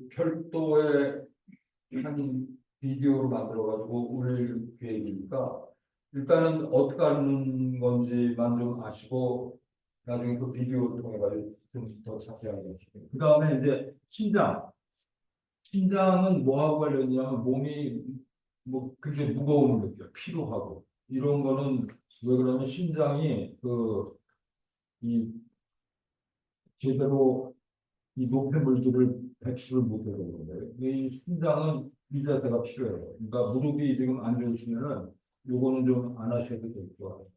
별도의 한 비디오로 만들어가지고 올릴 계획이니까 일단은 어떻게 하는 건지만 좀 아시고 나중에 그 비디오를 통해 가지고 좀 더 자세하게 하시고 그 다음에 이제 신장은 뭐하고 관련이냐면 몸이 뭐 굉장히 무거움을 느껴 피로하고 이런 거는 왜 그러면 신장이 이 제대로 이 노폐물들을 배출을 못해서 그런 거예요. 이 신장은 이 자세가 필요해요. 그러니까 무릎이 지금 안 좋으시면은 요거는 좀 안 하셔도 될 것 같아요.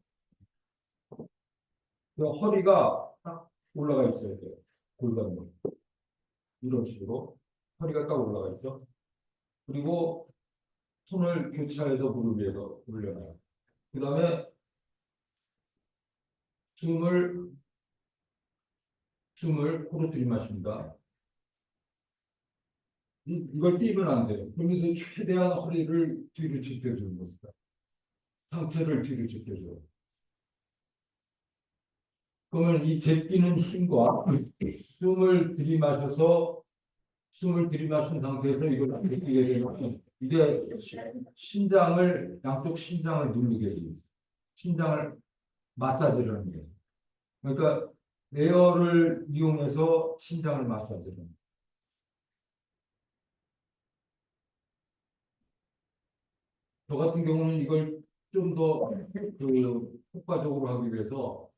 그러니까 허리가 딱 올라가 있어야 돼요. 골반이 이런 식으로 허리가 딱 올라가 있죠. 그리고 손을 교차해서 무릎 위에서 올려놔요. 그 다음에 숨을 코로 들이마십니다. 이걸 띄면 안 돼요. 그러면서 최대한 허리를 뒤로 제껴주는 것입니다. 상체를 뒤로 제껴줘요. 그러면 이 제끼는 힘과 숨을 들이마신 상태에서 이걸 느끼게 되면 이게 양쪽 신장을 누르게 돼요. 신장을 마사지를 하는 거예요. 그러니까 에어를 이용해서 신장을 마사지를 하는 거예요. 저 같은 경우는 이걸 좀 더 효과적으로 하기 위해서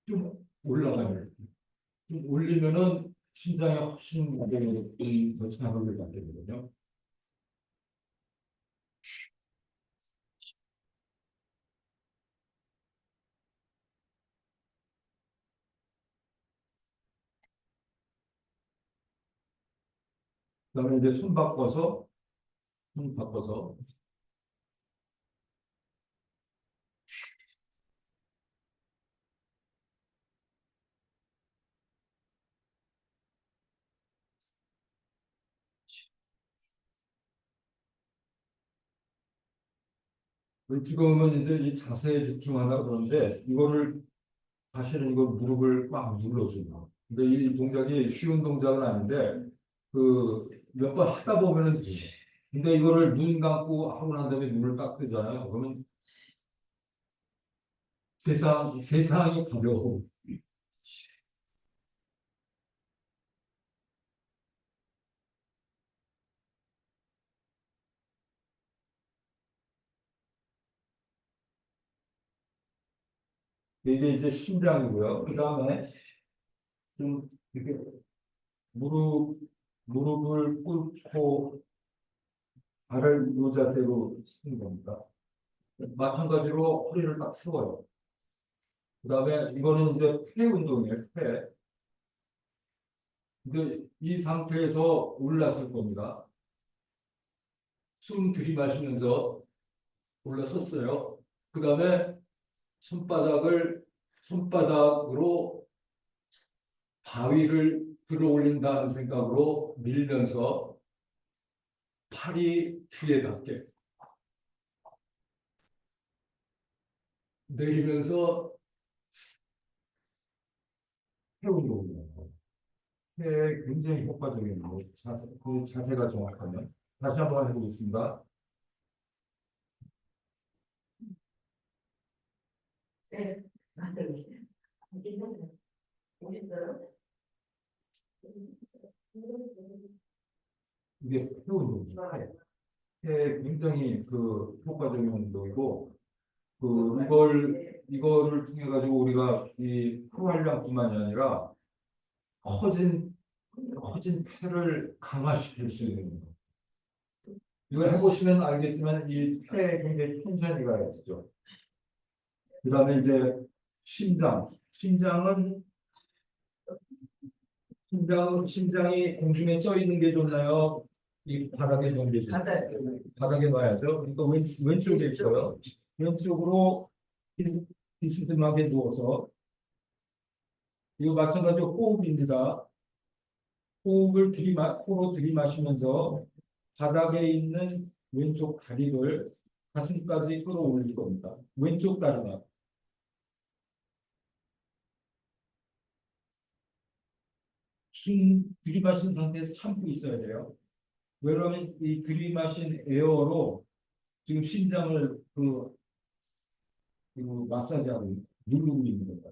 좀 올라가요. 좀 올리면은 신장에 훨씬 더 자극을 받게 되거든요. 그다음에 이제 손 바꿔서 지금은 이제 이 자세에 집중하다 그러는데 이거를 사실은 이거 무릎을 꽉 눌러주고. 근데 이 동작이 쉬운 동작은 아닌데 그 몇 번 하다 보면은 근데 이거를 눈 감고 하고 난 다음에 눈을 딱 뜨잖아요. 그러면 세상이 가벼워. 이게 이제 심장이고요. 그 다음에 좀 이렇게 무릎 무릎을 꿇고 발을 이 자세로 쓰는 겁니다. 마찬가지로 허리를 딱 세워요. 그 다음에 이거는 이제 폐 운동이에요. 폐. 근데 이 상태에서 올랐을 겁니다. 숨 들이마시면서 올라섰어요. 그 다음에 손바닥으로 바위를 들어 올린다는 생각으로 밀면서 팔이 뒤에 닿게 내리면서 세우는 겁니다. 폐에 굉장히 효과적인 거. 그 자세가 정확하면. 다시 한번 해보겠습니다.
네, 맞아요. 오셨어요?
이게 폐 운동이에요. 굉장히 그 효과적인 운동이고 그 이거를 통해 가지고 우리가 이 혈관량뿐만이 아니라 허진 허진 폐를 강화시킬 수 있는 거. 이거 해보시면 알겠지만 이 폐에 굉장히 텐션이가 있죠. 그다음에 이제 심장은 심장이 공중에 떠 있는 게 좋나요? 이 바닥에 놓는 게 좋나요? 바닥에 놔야죠. 그러니까 왼쪽에 있어요. 왼쪽으로 비스듬하게 누워서 이거 마찬가지로 호흡입니다. 호흡을 코로 들이마시면서 바닥에 있는 왼쪽 다리를 가슴까지 끌어올릴 겁니다. 왼쪽 다리만. 숨 들이마신 상태에서 참고 있어야 돼요. 왜냐하면 이 들이마신 에어로 지금 심장을 그 마사지하고 누르고 있는 겁니다.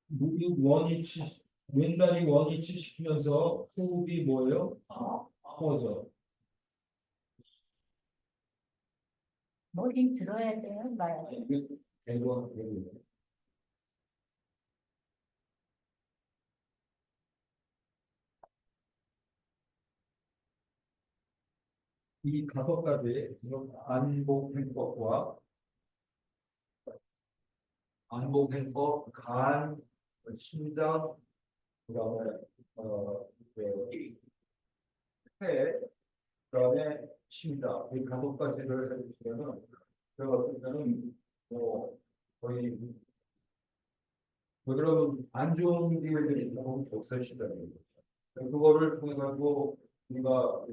무기 원위치 왼다리 원위치 시키면서 호흡이 뭐예요? 퍼져.
뭐좀 들어야 돼요, 말아요.
이게 대거 되고. 이 다섯 가지 안복행법, 간, 심장, 그다음에 그 폐, 그다음에 심장 이 다섯 가지를 해주시면은 제가 봤을 때는 거의 그런 안 좋은 기회들이 너무 없으시다는 거죠. 그거를 통해 가지고 우리가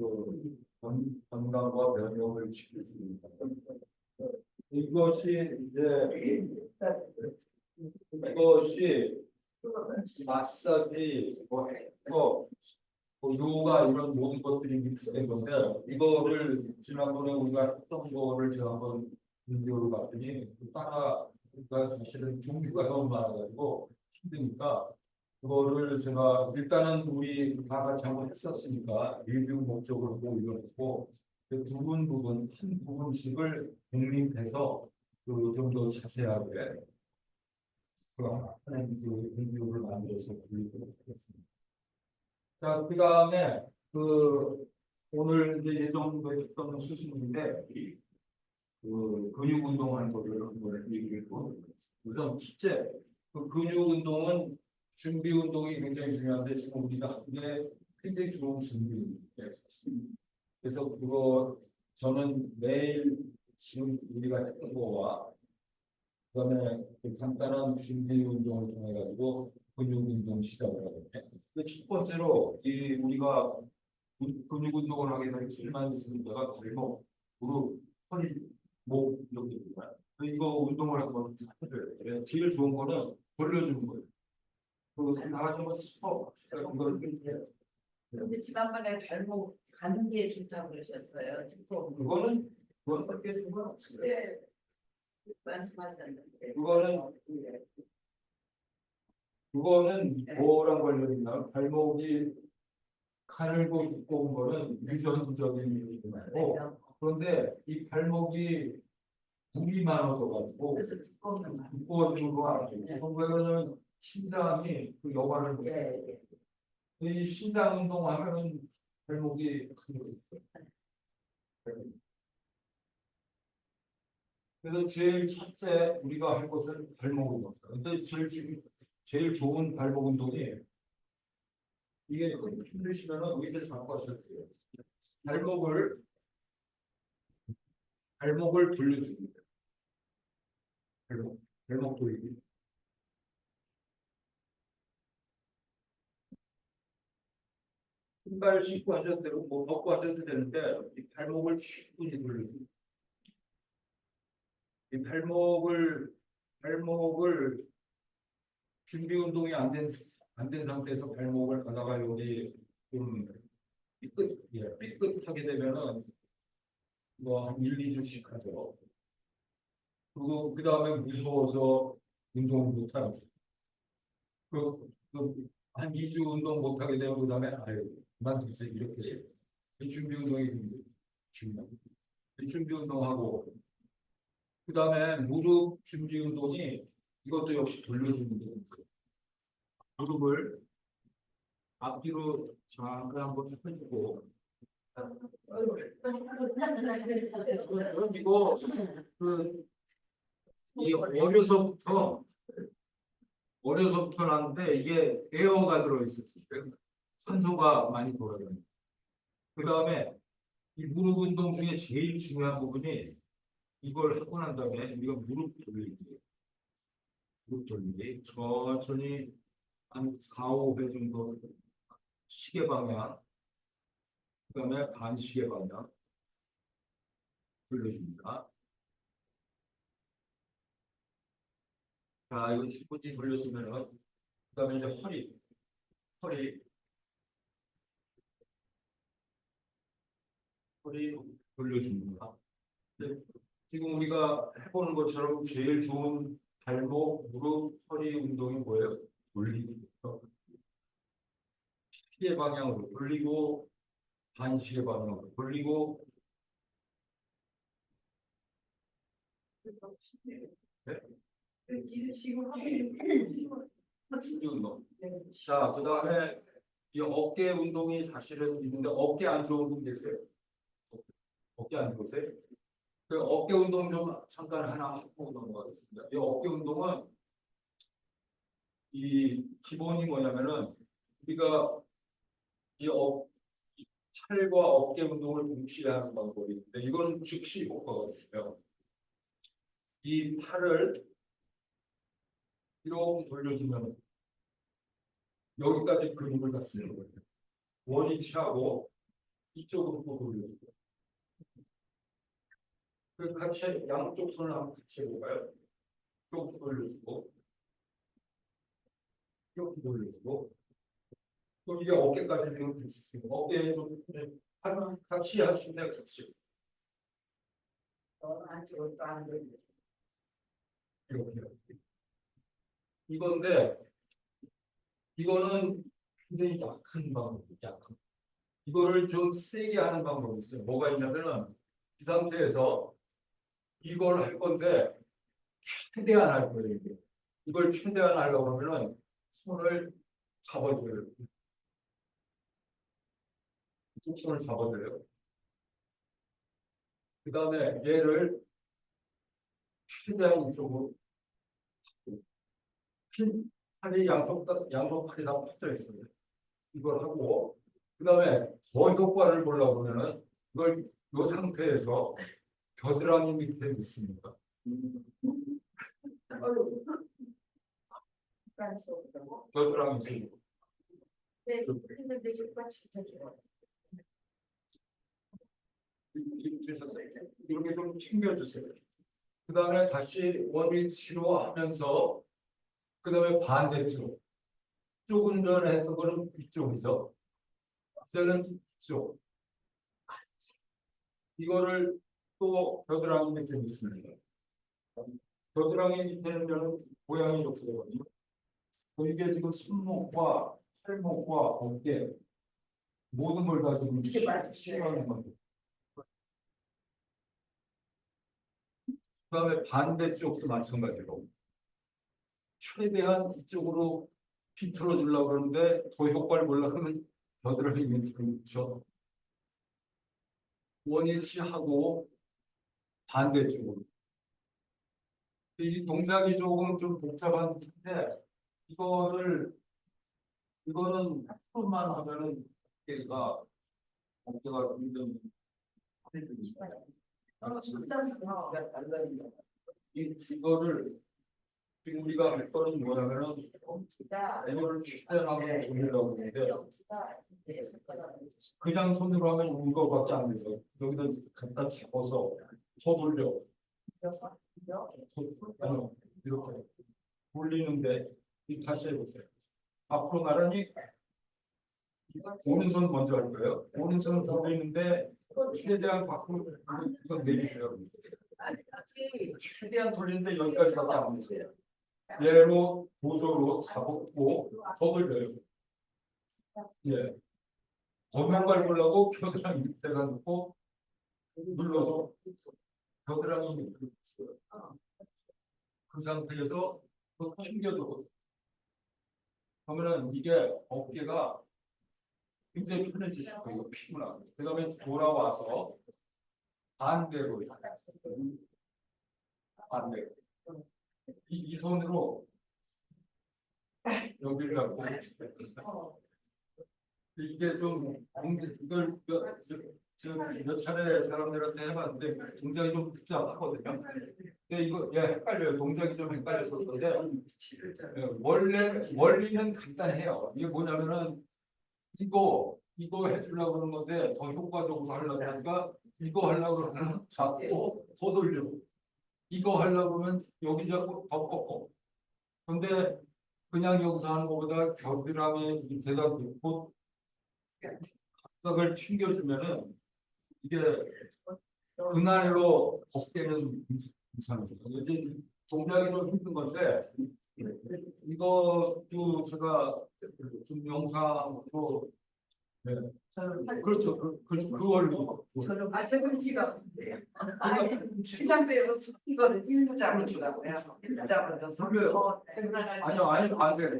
건강과 면역을 지킬 수 있다. 이것이 마사지, 요가 이런 모든 것들이 믹스된 건데 이거를 지난번에 우리가 했던 거를 제가 한번 비디오로 봤더니 그러니까 사실은 종류가 너무 많아가지고 힘드니까 그거를 제가 일단은 우리 다 같이 한번 했었으니까 리뷰 목적으로 올려놓고 그 한 부분씩을 독립해서 좀 더 자세하게 하는 리뷰를 만들어서 올리도록 하겠습니다. 자, 그다음에 오늘 이제 예정됐던 수순인데 근육 운동하는 거를 한번 얘기했고 우선 첫째 근육 운동은 준비 운동이 굉장히 중요한데 지금 우리가 한 게 굉장히 좋은 준비 운동이에요. 그래서 저는 매일 지금 우리가 했던 거와 그다음에 간단한 준비 운동을 통해 가지고 근육 운동 시작을 하거든요. 첫 번째로 우리가 근육 운동을 하게 되면 제일 많이 쓰는 데가 발목, 무릎, 허리, 목 이렇게 됩니다. 이거 운동을 한번 해줘야 돼요. 제일 좋은 거는 벌려주는 거예요. 나가시면 스톱 이걸
근데 지난번에 발목 가는 게 좋다고 그러셨어요.
그거는 그렇게 상관없어요.
네, 말씀하셨는데.
그거는
네.
뭐랑 관련있나? 발목이 가늘고 두꺼운 거는 유전적인 일이고 그런데 이 발목이 무리 많아져가지고
그래서
두꺼워지는 거 알죠? 그거는 심장이 그 여과를
예.
이 심장 운동하면 발목이 가늘어져요. 그래서 제일 첫째 우리가 할 것은 발목 운동입니다. 근데 제일 좋은 발목 운동이 이게 힘드시면 의자 잡고 하셔도 돼요. 발목을 돌려줍니다. 발목 돌리기. 신발 신고 하셔도 되고 뭐 벗고 하셔도 되는데 이 발목을 충분히 돌려줍니다. 이 발목을 준비 운동이 안 된 상태에서 발목을 가다가 여기 좀 삐끗하게 되면은 뭐 1, 2주씩 하죠. 그리고 그 다음에 무서워서 운동을 못하는 한 2주 운동 못하게 되고 그다음에 아유 그만두지 이렇게 이 준비 운동이 중요해요. 이 준비 운동하고 그다음에 무릎 준비 운동이 이것도 역시 돌려주는 게 무릎을 앞뒤로 잠깐 한번 해주고 그리고 이 어려서부터 나는데 이게 에어가 들어있었어요. 산소가 많이 돌아다녀요. 그 다음에 이 무릎 운동 중에 제일 중요한 부분이 이걸 하고 난 다음에 우리가 무릎 돌리기 천천히 한 4, 5회 정도 시계 방향 그 다음에 반시계 방향 돌려줍니다. 자, 이거 충분히 돌렸으면은 그 다음에 이제 허리 돌려줍니다. 네, 지금 우리가 해보는 것처럼 제일 좋은 발목, 무릎, 허리 운동이 뭐예요? 돌리기부터 시계 방향으로 돌리고 반시계 방향으로 돌리고 네?
지금 하고 있는
준비 운동. 자, 그 다음에 이 어깨 운동이 사실은 있는데 어깨 안 좋은 분 계세요? 어깨 안 좋으세요? 그 어깨 운동 좀 잠깐 하나 하고 넘어가겠습니다. 이 어깨 운동은 이 기본이 뭐냐면은 우리가 이 팔과 어깨 운동을 동시에 하는 방법이 있는데 이거는 즉시 효과가 있어요. 이 팔을 이렇게 돌려주면 여기까지 근육을 다 쓰는 거예요. 원위치하고 이쪽으로 또 돌려주고. 그래서 같이 양쪽 손을 한번 같이 해볼까요? 이렇게 돌려주고, 이렇게 돌려주고, 또 이게 어깨까지 지금 같이 쓰고, 어깨에 좀 같이 하시면 같이
안쪽으로 또안 돌려.
이렇게. 이건데 이거는 굉장히 약한 방법이에요. 약한. 이거를 좀 세게 하는 방법이 있어요. 뭐가 있냐면은 이 상태에서 이걸 할 건데 최대한 할 거예요. 이걸 최대한 하려고 하면은 손을 잡아줘요. 이쪽 손을 잡아줘요. 그 다음에 얘를 최대한 이쪽으로 팔이 양쪽 팔이 다 펴져 있어요. 이걸 하고 그 다음에 더 효과를 보려고 그러면은 이걸 이 상태에서 겨드랑이 밑에 있습니다. 겨드랑이 밑에
네, 근데 효과 진짜 좋아요.
이렇게 좀 챙겨주세요. 그 다음에 다시 원위치로 하면서 그 다음에 반대쪽 조금 전에 했던 거는 이쪽이죠. 이제는 이쪽 이거를 또 겨드랑이 밑에 있습니다. 겨드랑이 밑에는 모양이 이렇게 되거든요. 이게 지금 손목과 팔목과 어깨 모든 걸 다 지금 시행하는 겁니다. 그다음에 반대쪽도 마찬가지로 최대한 이쪽으로 비틀어 주려고 그러는데 더 효과를 보려고 하면 겨드랑이 밑으로 그렇죠. 원위치하고 반대쪽으로 이 동작이 조금 좀 복잡한데 이거는 한번만 하면은 어깨가 굉장히
진짜 좋아.
이거를 지금 우리가 할 거는 뭐냐면은 이거를 최대한 한번 돌리려고 하는데 그냥 손으로 하면 이거밖에 안 돼서 여기다 갖다 잡아서 더 돌려 이렇게 돌리는데 다시 해보세요. 앞으로 나란히 오른손 먼저 할 거예요. 오른손을 돌리는데 최대한 밖으로 이건 내리세요. 최대한 돌리는데 여기까지밖에 안 되세요. 얘로 보조로 잡고 더 돌려요. 예. 거명발 보려고 겨드랑이 밑에가 놓고 눌러서 겨드랑이 밑으로 쳤어요. 그 상태에서 또 당겨줘. 그러면은 이게 어깨가 굉장히 편해지실 거예요. 피곤하고. 그다음에 돌아와서 반대로 반대로 이 손으로 여기를 잡고 이게 좀 이걸 지금 몇 차례 사람들한테 해봤는데 동작이 좀 복잡하거든요. 근데 이거 헷갈려요. 동작이 좀 헷갈려서 그런데 원리는 간단해요. 이게 뭐냐면은 이거 해주려고 하는 건데 더 효과적으로 하려고 하니까 이거 하려고 그러면 잡고 더 돌리고 이거 하려고 하면 여기 잡고 더 꺾고 근데 그냥 여기서 하는 것보다 겨드랑이 밑에다 놓고 각각을 튕겨주면은 이게 그날로 어깨는 괜찮아요. 이제 동작이 좀 힘든 건데 이것도 제가 좀 영상으로 네. 그렇죠. 그 원리고
저는 저는 찍었는데요. 이 상태에서 이거를 일부 잡아주라고요. 일부 잡아줘서
아니요 안 돼요.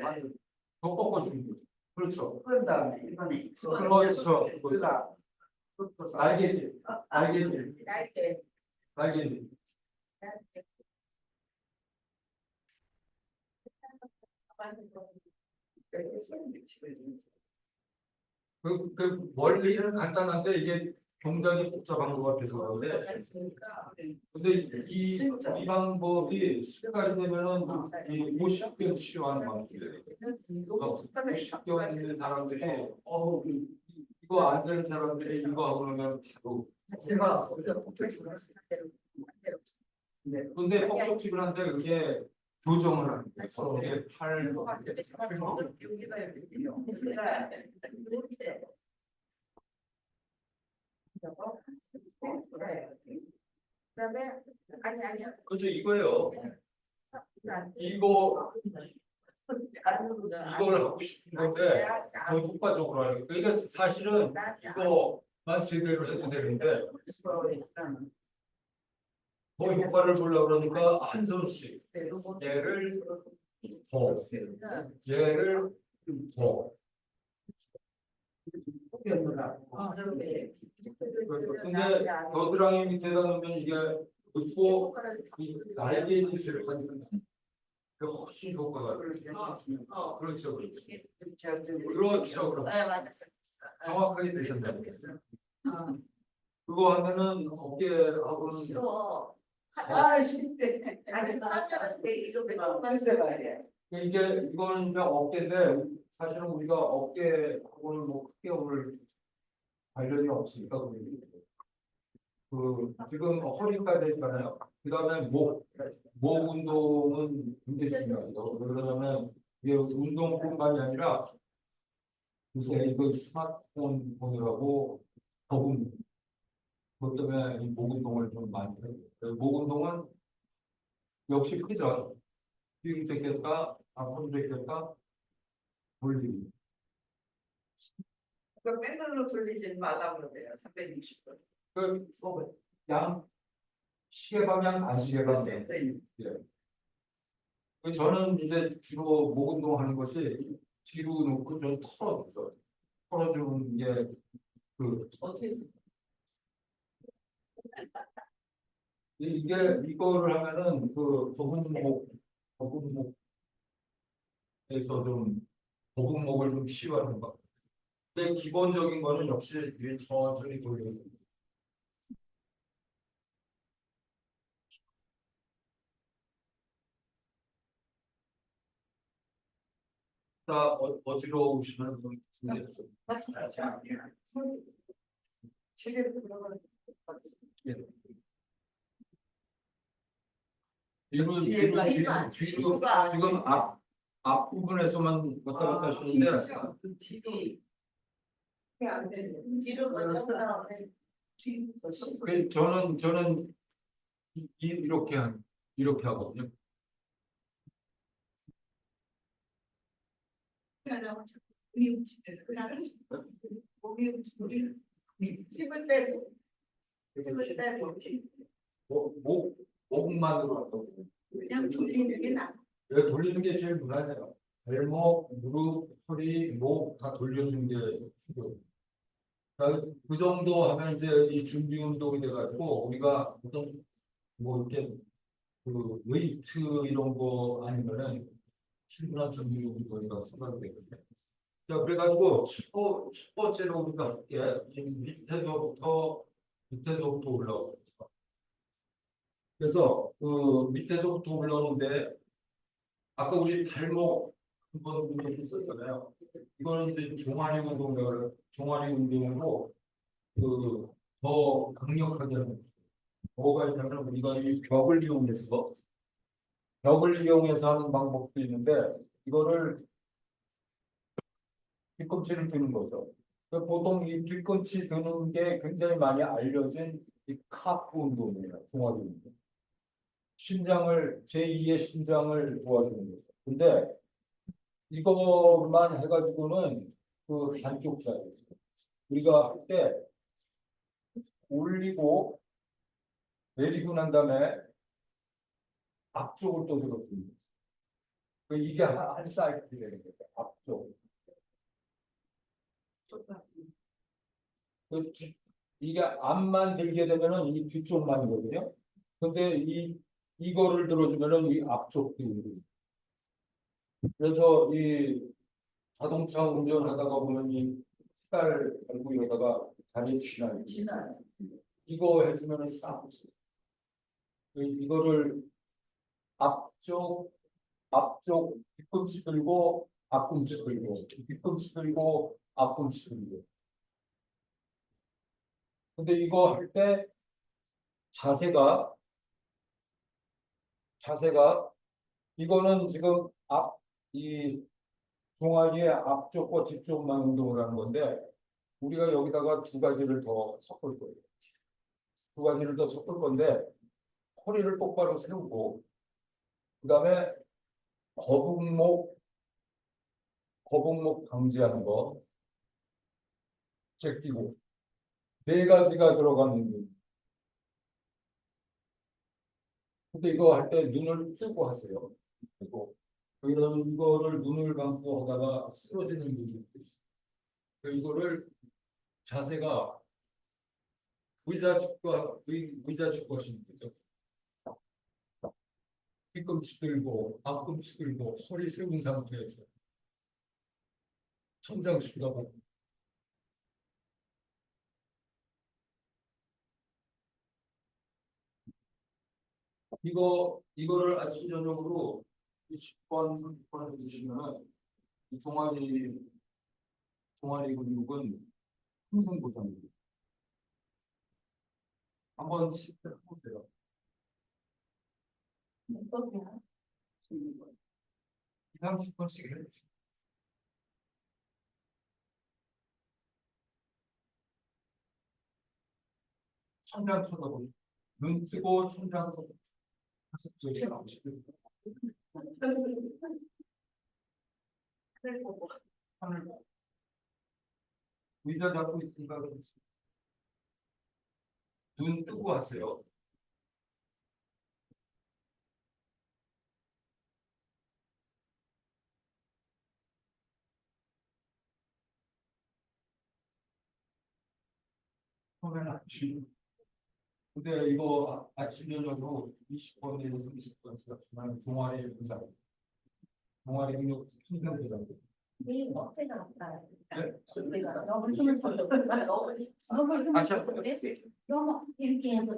더 꺾어주는 거죠. 그렇죠.
그런 다음에 이번에
그렇죠.
그가
알겠지.
날개.
알겠지. 그 원리는 간단한데 이게 동작이 복잡한 것 같아서 그런데 근데 이 방법이 습관이 되면은 이 50견 치료하는 방법이에요. 50견 있는 사람들이 이거 안 되는 사람들이 이거 하고 그러면 바로
제가
근데 뻑뻑지근한데 그게 교정을 하는 거예요. 이게 팔
여기가 이렇게 제가 이렇게 그다음에 아니야.
그죠 이거예요. 이걸 하고 싶은 건데 더 효과적으로 하는 거예요. 그러니까 사실은 이거만 제대로 해도 되는데 더 효과를 보려고 그러니까 한 손씩 얘를 더 얘를 더 근데 겨드랑이 밑에다 놓으면 이게 웃고 이 날개짓을 하는 게 훨씬 효과가 있어요. 그렇죠. 그렇죠.
맞았어.
정확하게 되셨네요. 그거 하면은 어깨하고는
싫어.
싫대.
아니 하면 이거
글쎄 말이야.
이거는 이제 어깨인데 사실은 우리가 어깨하고는 뭐 크게 오늘 관련이 없으니까 그 지금 허리까지 있잖아요. 그다음에 목 운동은 굉장히 중요하죠. 그러려면 이게 운동뿐만이 아니라 요새 이거 스마트폰 보느라고 적응 그것 때문에 이 목 운동을 좀 많이 해요. 목 운동은 역시 크죠. 뒤로 제꼈다, 앞으로 제꼈다, 돌리기.
그 맨날로 돌리지 말라고 그러대요. 360도.
양 시계 방향, 반시계 방향. 예. 저는 이제 주로 목 운동하는 것이 뒤로 놓고 좀 털어주죠. 털어주는 게
어떻게
이거를 하면은 거북목에서 좀 거북목을 좀 치유하는 거. 근데 기본적인 거는 역시 이 천천히 돌려주는 거. 어지러우시면 좀 준비해서.
책에 들어가는
예. 지금 앞부분에서만 왔다 갔다 하시는데
그 뒤로 안 되네.
뒤로 먼저 가면
저는 이렇게 하거든요.
미움치들 미움치들 힘을 빼고 힘을 빼고
목만으로 한다고.
그냥 돌리는 게 나.
왜 돌리는 게 제일 무난해요. 발목, 무릎, 허리, 목 다 돌려주는 게 필요해요. 그러니까 그 정도 하면 이제 이 준비 운동이 돼가지고 우리가 어떤 뭐 이렇게 그 웨이트 이런 거 아니면은 충분한 준비 운동이라고 생각이 되거든요. 자, 그래가지고 첫 번째로 우리가 할게 이 밑에서부터 올라오고. 그래서 그 밑에서부터 올라오는데 아까 우리 발목 한번 했었잖아요. 이거는 이제 종아리 운동으로 그 더 강력하게 하는 뭐가 있냐면 우리가 이 벽을 이용해서 하는 방법도 있는데 이거를 뒤꿈치를 드는 거죠. 그러니까 보통 이 뒤꿈치 드는 게 굉장히 많이 알려진 이 카프 운동이에요. 종아리 운동. 제2의 심장을 도와주는 거죠. 근데 이것만 해가지고는 그 한쪽짜리. 우리가 할 때 올리고 내리고 난 다음에 앞쪽을 또 들어줍니다. 이게 한 사이클이 되는 거죠. 앞쪽. 이게 앞만 들게 되면은 이 뒤쪽만이거든요. 근데 이거를 들어주면은 이 앞쪽도 들어요. 그래서 이 자동차 운전하다가 보면 이 페달 걸고 이러다가 다리 지나요. 이거 해주면은 싹 없어요. 이거를 앞쪽 뒤꿈치 들고 앞꿈치 들고 뒤꿈치 들고 앞꿈치 들고. 근데 이거 할 때 자세가 이거는 지금 이 종아리의 앞쪽과 뒤쪽만 운동을 하는 건데 우리가 여기다가 두 가지를 더 섞을 거예요. 두 가지를 더 섞을 건데 허리를 똑바로 세우고 그다음에 거북목 방지하는 거 제끼고 네 가지가 들어가는 운동. 근데 이거 할 때 눈을 뜨고 하세요. 그리고 이거를 눈을 감고 하다가 쓰러지는 분이 있어요. 이거를 자세가 의자 짚고 하시는 거죠. 뒤꿈치 들고 앞꿈치 들고 허리 세운 상태에서 천장수가 이거를 아침 저녁으로 10번 30번 해주시면은 이 종아리 근육은 평생 보장입니다. 한번 해보세요. 2, 30번씩 해주세요. 천장 쳐다보고 눈 뜨고 천장 가슴 속에 나오시고 하늘 의자 잡고 있으니까 눈 뜨고 하세요. 처음에는 아침. 근데 이거 아침 저녁으로 20번에서 30번씩 하면 종아리 근육 힘들더라고요.
네, 어깨가 아파요.
네?
너무 힘을 줬어. 너무 이렇게 해서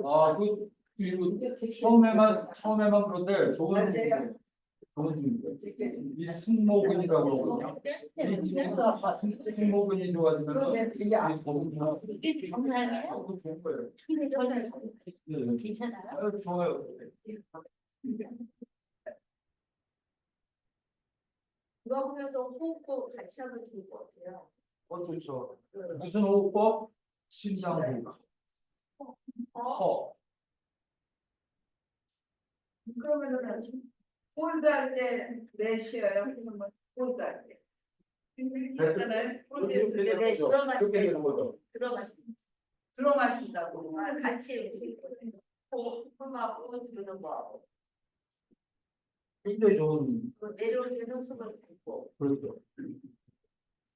처음에만 그런데 좋은 중이에요. 이 승모근이라고 그러거든요. 승모근이 좋아지면 이 거북목
이게 정상이에요?
좋은 거예요.
근데 저는
네.
괜찮아요?
좋아요.
그거 하면서 호흡도 같이 하면 좋을 것 같아요.
좋죠. 무슨 호흡법? 심상호흡. 허.
그러면은 홀드 할 때 내쉬어요. 홀드 할 때.
있잖아요. 프로듀스 때
그렇게
실험하시면서
되는 거죠.
들어마신다고 같이 이렇게 호흡하고 드는 거하고
굉장히 좋은
내려올 때는 숨을 들고
그렇죠.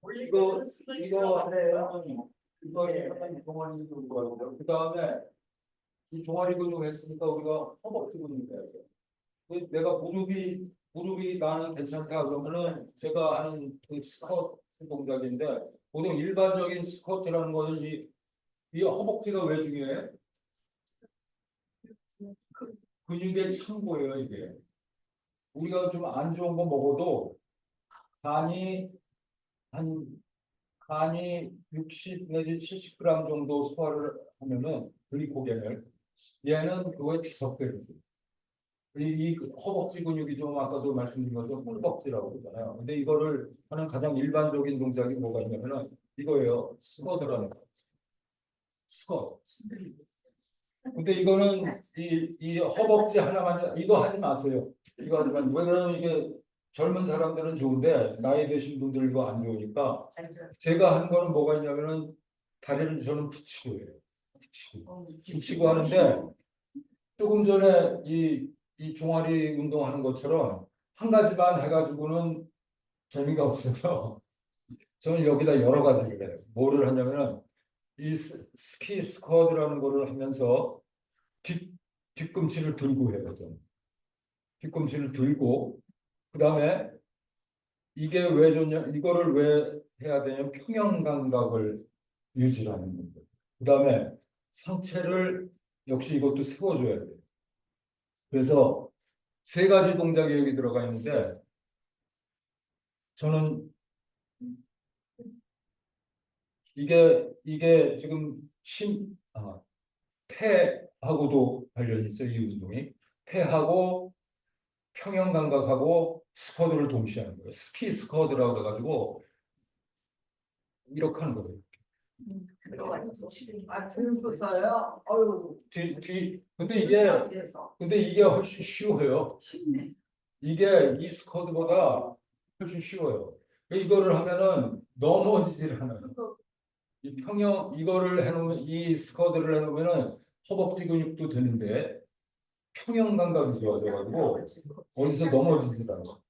올릴
이거
때는 숨을
이거
들어가고
이거에 약간 종아리 근육이거든요. 그 다음에 이 종아리 근육 했으니까 우리가 허벅지 근육 해야 돼요. 내가 무릎이 나는 괜찮다 그러면은 제가 하는 그 스쿼트 동작인데 보통 일반적인 스쿼트라는 거는 이 허벅지가 왜 중요해? 근육의 창고예요 이게. 우리가 좀 안 좋은 거 먹어도 간이 한 간이 60 내지 70g 정도 소화를 하면은 글리코겐을 얘는 그거의 5배. 이 허벅지 근육이 좀 아까도 말씀드린 것처럼 꿀벅지라고 그러잖아요. 근데 이거를 하는 가장 일반적인 동작이 뭐가 있냐면은 이거예요. 스쿼트라는 거. 스쿼트. 근데 이거는 이 허벅지 하나만 이거 하지 마세요. 이거 하지 마세요. 왜 그러면 이게 젊은 사람들은 좋은데 나이 드신 분들 이거 안 좋으니까 제가 하는 거는 뭐가 있냐면은 다리를 저는 붙이고 해요. 붙이고 하는데 조금 전에 이 종아리 운동하는 것처럼 한 가지만 해가지고는 재미가 없어서 저는 여기다 여러 가지를 해요. 뭐를 하냐면은 이 스키 스쿼드라는 거를 하면서 뒤꿈치를 들고 해요. 저는. 뒤꿈치를 들고 그다음에 이게 왜 좋냐? 이거를 왜 해야 되냐면 평형 감각을 유지하는 거예요. 그다음에 상체를 역시 이것도 세워줘야 돼요. 그래서 세 가지 동작이 여기 들어가 있는데 저는 이게 지금 폐하고도 관련이 있어요. 이 운동이 폐하고 평형 감각하고 스쿼드를 동시에 하는 거예요. 스키 스쿼드라고 해가지고 이렇게 하는 거예요.
들고서요. 어유.
근데 이게 훨씬 쉬워요.
쉽네.
이게 이 스쿼드보다 훨씬 쉬워요. 이거를 하면은 넘어지질 않아요. 이 평형 이거를 해놓으면 이 스쿼드를 해놓으면은 허벅지 근육도 되는데 평형 감각이 좋아져가지고 어디서 넘어지질 않아요.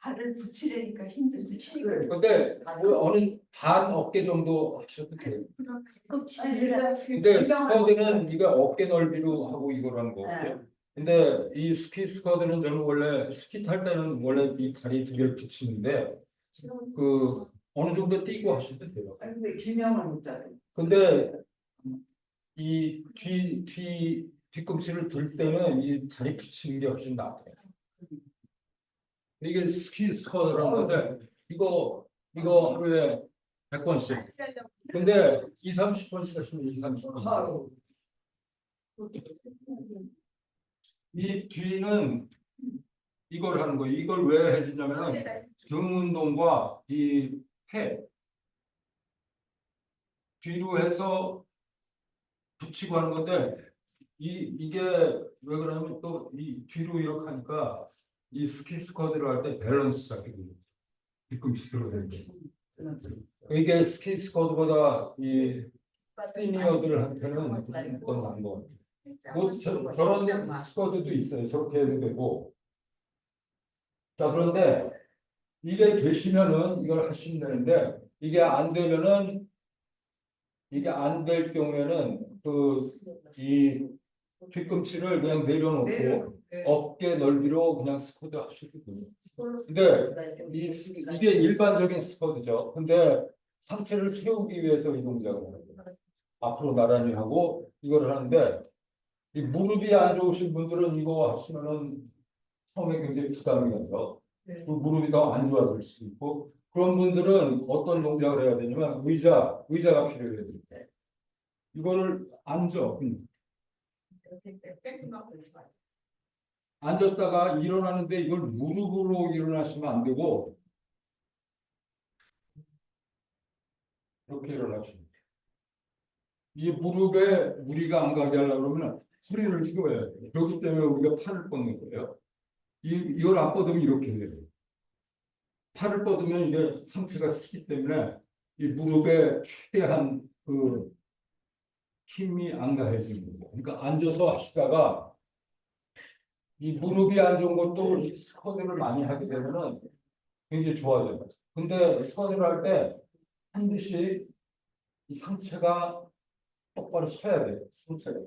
발을 붙이려니까 힘들지.
근데 뭐 어느 반 어깨 정도 하셔도 돼요. 근데 스쿼드는 이거 어깨 넓이로 하고 이걸 하는 거거든요. 근데 이 스키 스쿼드는 저는 원래 스키 탈 때는 원래 이 다리 두 개를 붙이는데 그 어느 정도 뛰고 하셔도 돼요.
근데 기명을 못 잡아요.
근데 이 뒤꿈치를 들 때는 이 다리 붙이는 게 훨씬 나아요. 이게 스키 스쿼트라는 건데 이거 하루에 100번씩. 근데 2, 30번씩 하시면 2, 30번씩. 이 뒤는 이걸 하는 거예요. 이걸 왜 해주냐면은 등 운동과 이 폐 뒤로 해서 붙이고 하는 건데 이게 왜 그러냐면 또 이 뒤로 이렇게 하니까 이 스키 스쿼트를 할 때 밸런스 잡히거든요. 뒤꿈치 들어야 돼. 이게 스키 스쿼트보다 이 시니어들한테는 더 나은 것 같아요. 뭐 저런 스쿼트도 있어요. 저렇게 해도 되고. 자 그런데 이게 되시면은 이걸 하시면 되는데 이게 안 되면은 이게 안 될 경우에는 그 이 뒤꿈치를 그냥 내려놓고 어깨 넓이로 그냥 스쿼트 하셔도 돼요. 근데 이게 일반적인 스쿼트죠. 근데 상체를 세우기 위해서 이 동작을 하는 거예요. 앞으로 나란히 하고 이걸 하는데 이 무릎이 안 좋으신 분들은 이거 하시면은 처음에 굉장히 부담이 가죠. 그 무릎이 더 안 좋아질 수 있고 그런 분들은 어떤 동작을 해야 되냐면 의자가 필요해요. 이거를 앉아. 앉았다가 일어나는데 이걸 무릎으로 일어나시면 안 되고 이렇게 일어나시면 돼요. 이 무릎에 무리가 안 가게 하려고 그러면 허리를 숙여야 돼요. 그렇기 때문에 우리가 팔을 뻗는 거예요. 이걸 안 뻗으면 이렇게 돼요.
팔을 뻗으면 이게 상체가 쓰기 때문에 이 무릎에 최대한 그 힘이 안 가해지는 거예요. 그러니까 앉아서 하시다가 이 무릎이 안 좋은 것도 이 스쿼트를 많이 하게 되면은 굉장히 좋아져요. 근데 스쿼트를 할 때 반드시 이 상체가 똑바로 서야 돼요. 상체가.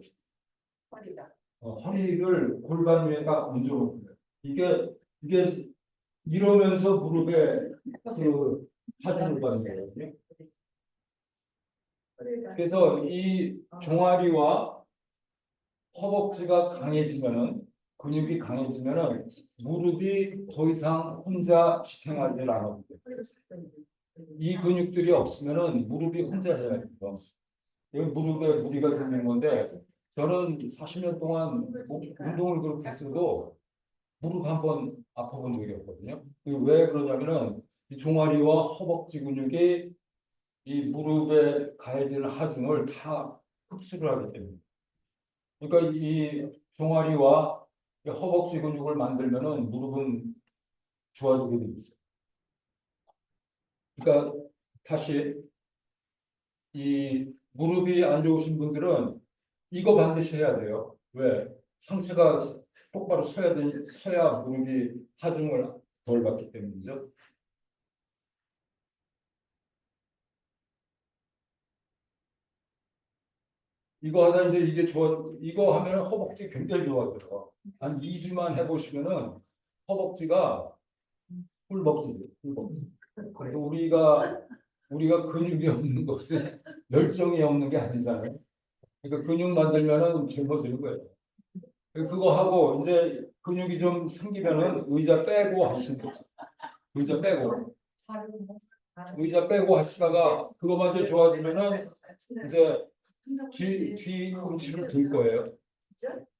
허리가.
허리를 골반 위에다 얹어놓는 거예요. 이게 이러면서 무릎에 그 하중을 받는 거거든요.
허리가.
그래서 이 종아리와 허벅지가 강해지면은 근육이 강해지면은 무릎이 더 이상 혼자 지탱하지 않아요.
허리가 샀어요.
이 근육들이 없으면은 무릎이 혼자 해야 돼요. 여기 무릎에 무리가 생긴 건데 저는 40년 동안 운동을 그렇게 했어도 무릎 한 번 아파본 적이 없거든요. 왜 그러냐면은 이 종아리와 허벅지 근육이 이 무릎에 가해지는 하중을 다 흡수를 하기 때문에. 그러니까 이 종아리와 이 허벅지 근육을 만들면은 무릎은 좋아지게 돼 있어요. 그러니까 다시 이 무릎이 안 좋으신 분들은 이거 반드시 해야 돼요. 왜? 상체가 똑바로 서야 무릎이 하중을 덜 받기 때문이죠. 이거 하다 이제 이게 이거 하면 허벅지 굉장히 좋아져요. 한 2주만 해보시면은 허벅지가 꿀벅지예요. 꿀벅지. 그래서 우리가 근육이 없는 것은 열정이 없는 게 아니잖아요. 그러니까 근육 만들면은 젊어지는 거예요. 그거 하고 이제 근육이 좀 생기면은 의자 빼고 하시는 거죠. 의자 빼고. 의자 빼고 하시다가 그거마저 좋아지면은 이제 뒤꿈치를 들 거예요.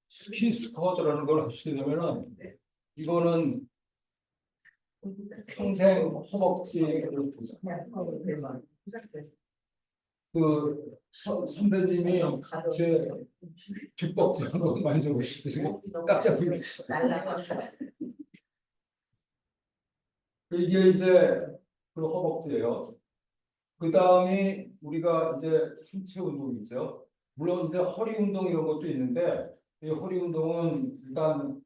스키 스쿼트라는 걸 하시게 되면은 이거는 평생 허벅지를 선배님이 제 뒷벅지 한번 만져보시고 깜짝 놀랐어요. 이게 이제 그 허벅지예요. 그 다음이 우리가 이제 상체 운동이죠. 물론 이제 허리 운동 이런 것도 있는데 이 허리 운동은 일단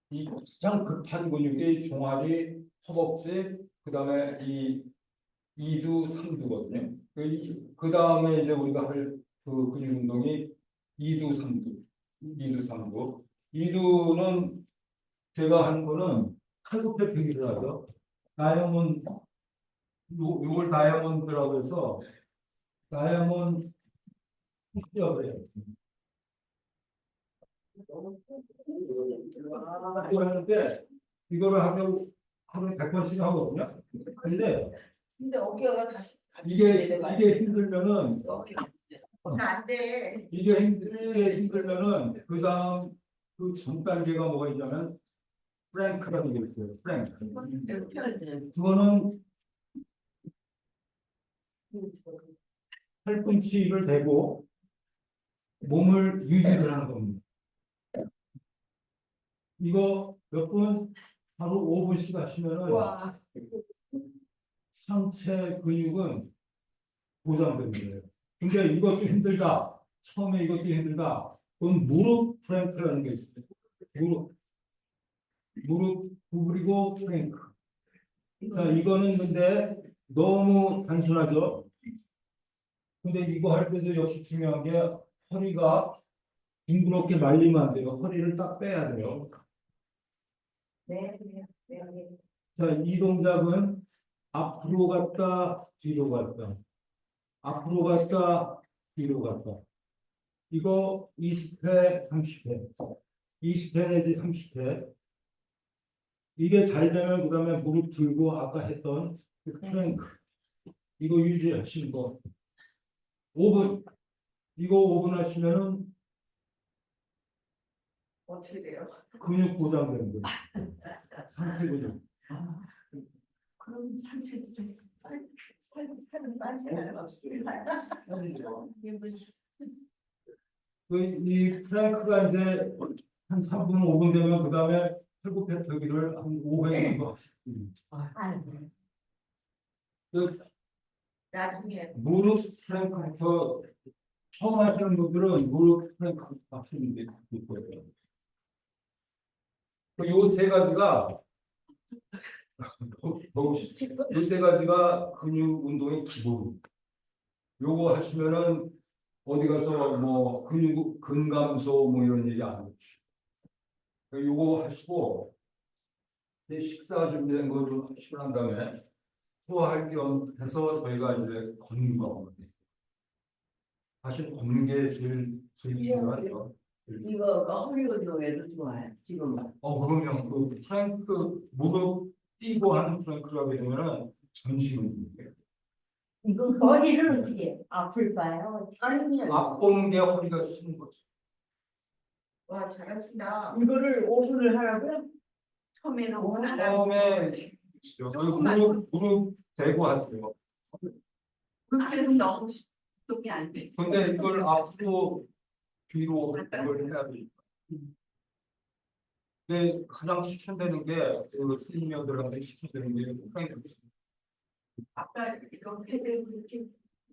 이 가장 급한 근육이 종아리, 허벅지, 그 다음에 이 이두, 삼두거든요. 그 다음에 이제 우리가 할 그 근육 운동이 이두, 삼두, 이두, 삼두. 이두는 제가 하는 거는 칼굽혀펴기를 하죠. 다이아몬드, 요걸 다이아몬드라고 해서 다이아몬드 푸시업을 해요. 이걸 하는데 이거를 하루에 100번씩 하거든요. 근데
어깨가 다시
이게 힘들면은
안 돼.
이게 힘들면은 그 다음 그 전 단계가 뭐가 있냐면 프랭크라는 게 있어요. 프랭크. 그거는 팔꿈치를 대고 몸을 유지를 하는 겁니다. 이거 몇 분? 하루 5분씩 하시면은
와.
상체 근육은 보장됩니다. 근데 이것도 힘들다. 처음에 이것도 힘들다. 그럼 무릎 프랭크라는 게 있어요. 무릎 구부리고 프랭크. 자, 이거는 근데 너무 단순하죠. 근데 이거 할 때도 역시 중요한 게 허리가 둥그렇게 말리면 안 돼요. 허리를 딱 빼야 돼요.
네.
자, 이 동작은 앞으로 갔다, 뒤로 갔다. 앞으로 갔다, 뒤로 갔다. 이거 20회, 30회. 20회 내지 30회. 이게 잘 되면 그 다음에 무릎 들고 아까 했던 그 프랭크. 이거 유지하시는 거. 5분. 이거 5분 하시면은
어떻게 돼요?
근육 보장되는 거예요. 상체 근육.
그럼 상체도 좀 살은 빠져요.
이 프랭크가 이제 한 3분, 5분 되면 그 다음에 팔굽혀 펴기를 한 5회 정도 하십니다.
아이고.
그
나중에
무릎 플랭크부터 처음 하시는 분들은 무릎 플랭크 하시는 게 좋을 거예요. 요세 가지가 요세 가지가 근육 운동의 기본. 요거 하시면은 어디 가서 뭐 근육 근감소 뭐 이런 얘기 안 해주시고 요거 하시고 이제 식사 준비된 거 좀 하시고 난 다음에 소화할 겸 해서 저희가 이제 걷는 거 사실 걷는 게 제일 중요하죠.
이거 허리 운동에도 좋아요. 지금
그러면 그 프랭크 무릎 띄고 하는 프랭크라고 되면은 전신 운동이에요.
이거 머리를 어떻게 아플까요?
아니요.
앞보는 게 허리가 쓰는 거죠.
와 잘하신다.
이거를 5분을 하라고요?
처음에는
처음에 무릎 대고 하세요.
그때는 너무 운동이 안 돼.
근데 이걸 앞으로 뒤로 이걸 해야 돼요. 근데 가장 추천되는 게그 시니어들한테 추천되는 게 프랭크.
아까 이거 패드 이렇게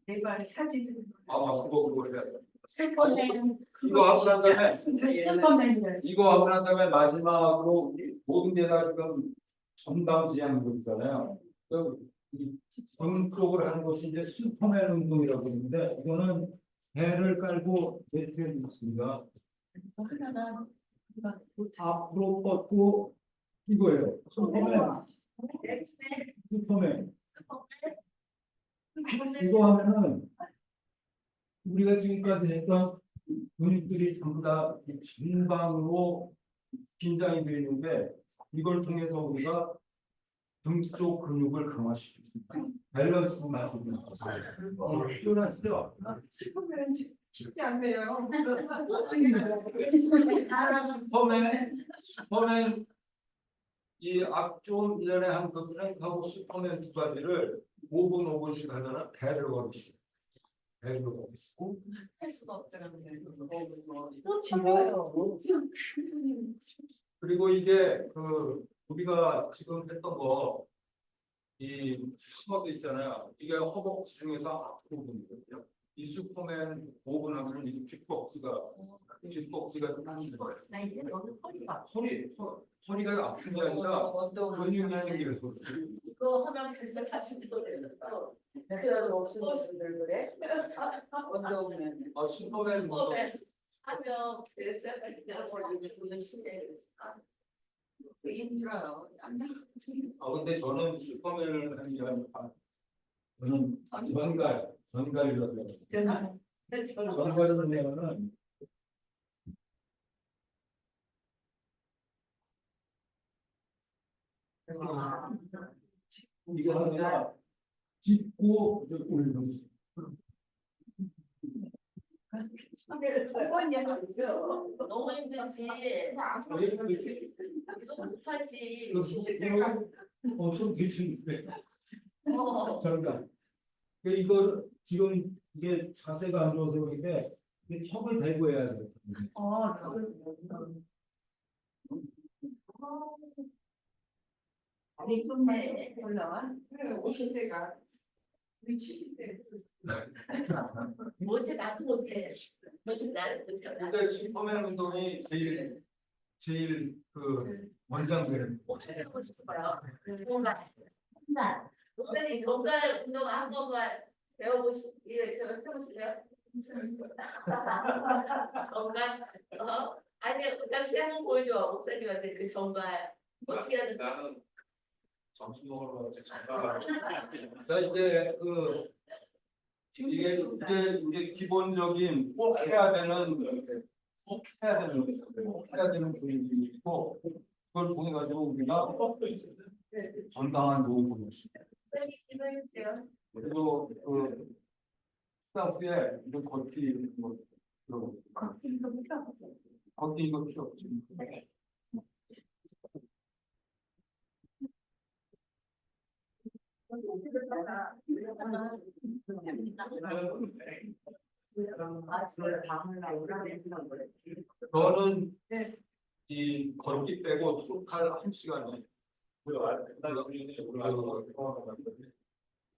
내 발 사진
그거 해야 돼.
슈퍼맨
이거 하고 난 다음에
슈퍼맨들
이거 하고 난 다음에 마지막으로 모든 게 다 지금 전방지향 있잖아요. 등 쪽을 하는 것이 이제 슈퍼맨 운동이라고 하는데 이거는 배를 깔고 매트에 눕습니다.
하나만
앞으로 뻗고 이거예요. 슈퍼맨. 이거 하면은 우리가 지금까지 했던 근육들이 전부 다 전방으로 긴장이 되어 있는데 이걸 통해서 우리가 등 쪽 근육을 강화시킵니다. 밸런스 맞추는 필요하시죠?
싶으면 쉽지 않네요.
슈퍼맨 이 앞좀 이전에 한 그 프랭크하고 슈퍼맨 두 가지를 5분 5분씩 하잖아. 배를 걸으시고 배를 걸으시고
할 수가 없더라고요.
그리고 이게 그 우리가 지금 했던 거 이 스쿼트 있잖아요. 이게 허벅지 중에서 앞부분이거든요. 이 슈퍼맨 5분 하면 이 뒷벅지가 따는 거예요.
나 이제 너무 허리가
허리가 아픈 게 아니라 근육이 생기면서
이거 하면 벌써 같이 들어오겠어.
배수라도 없으신 분들 그래? 운동은
슈퍼맨
슈퍼맨 하면 그래서 같이 들어오는 시대를 힘들어요.
근데 저는 슈퍼맨을 하는 게 아니라 저는 전갈이라고 해요. 전갈을 하면은 이거 하면 짚고 이제 올리는
너무 힘들지. 이거 못하지.
좀 대충인데
어.
전갈. 이거 지금 이게 자세가 안 좋아서 그런데 이게 턱을 대고 해야 돼요.
아니 근데 올라와.
그래 50대가 우리 70대
못해 나도 못해. 너도 나를 못해.
근데 슈퍼맨 운동이 제일 그 원장되는
해보고 싶어요. 정말. 목사님 정말 운동 한 번만 배워보시 저 해보실래요? 정말 아니 그 당시 한번 보여줘 목사님한테 그 정말 어떻게 하는
나는 점심 먹으러 이제 전화
자 이제 그 이게 기본적인 꼭 해야 되는 분위기 있고 그걸 통해 가지고 우리가 건강한 노후 보낼 수 있다.
기도해주세요.
그리고 그 식사 후에 이거 걷기 뭐 그런 걷기 이거 필요 없지. 저는
이 걷기 빼고 토탈 1시간이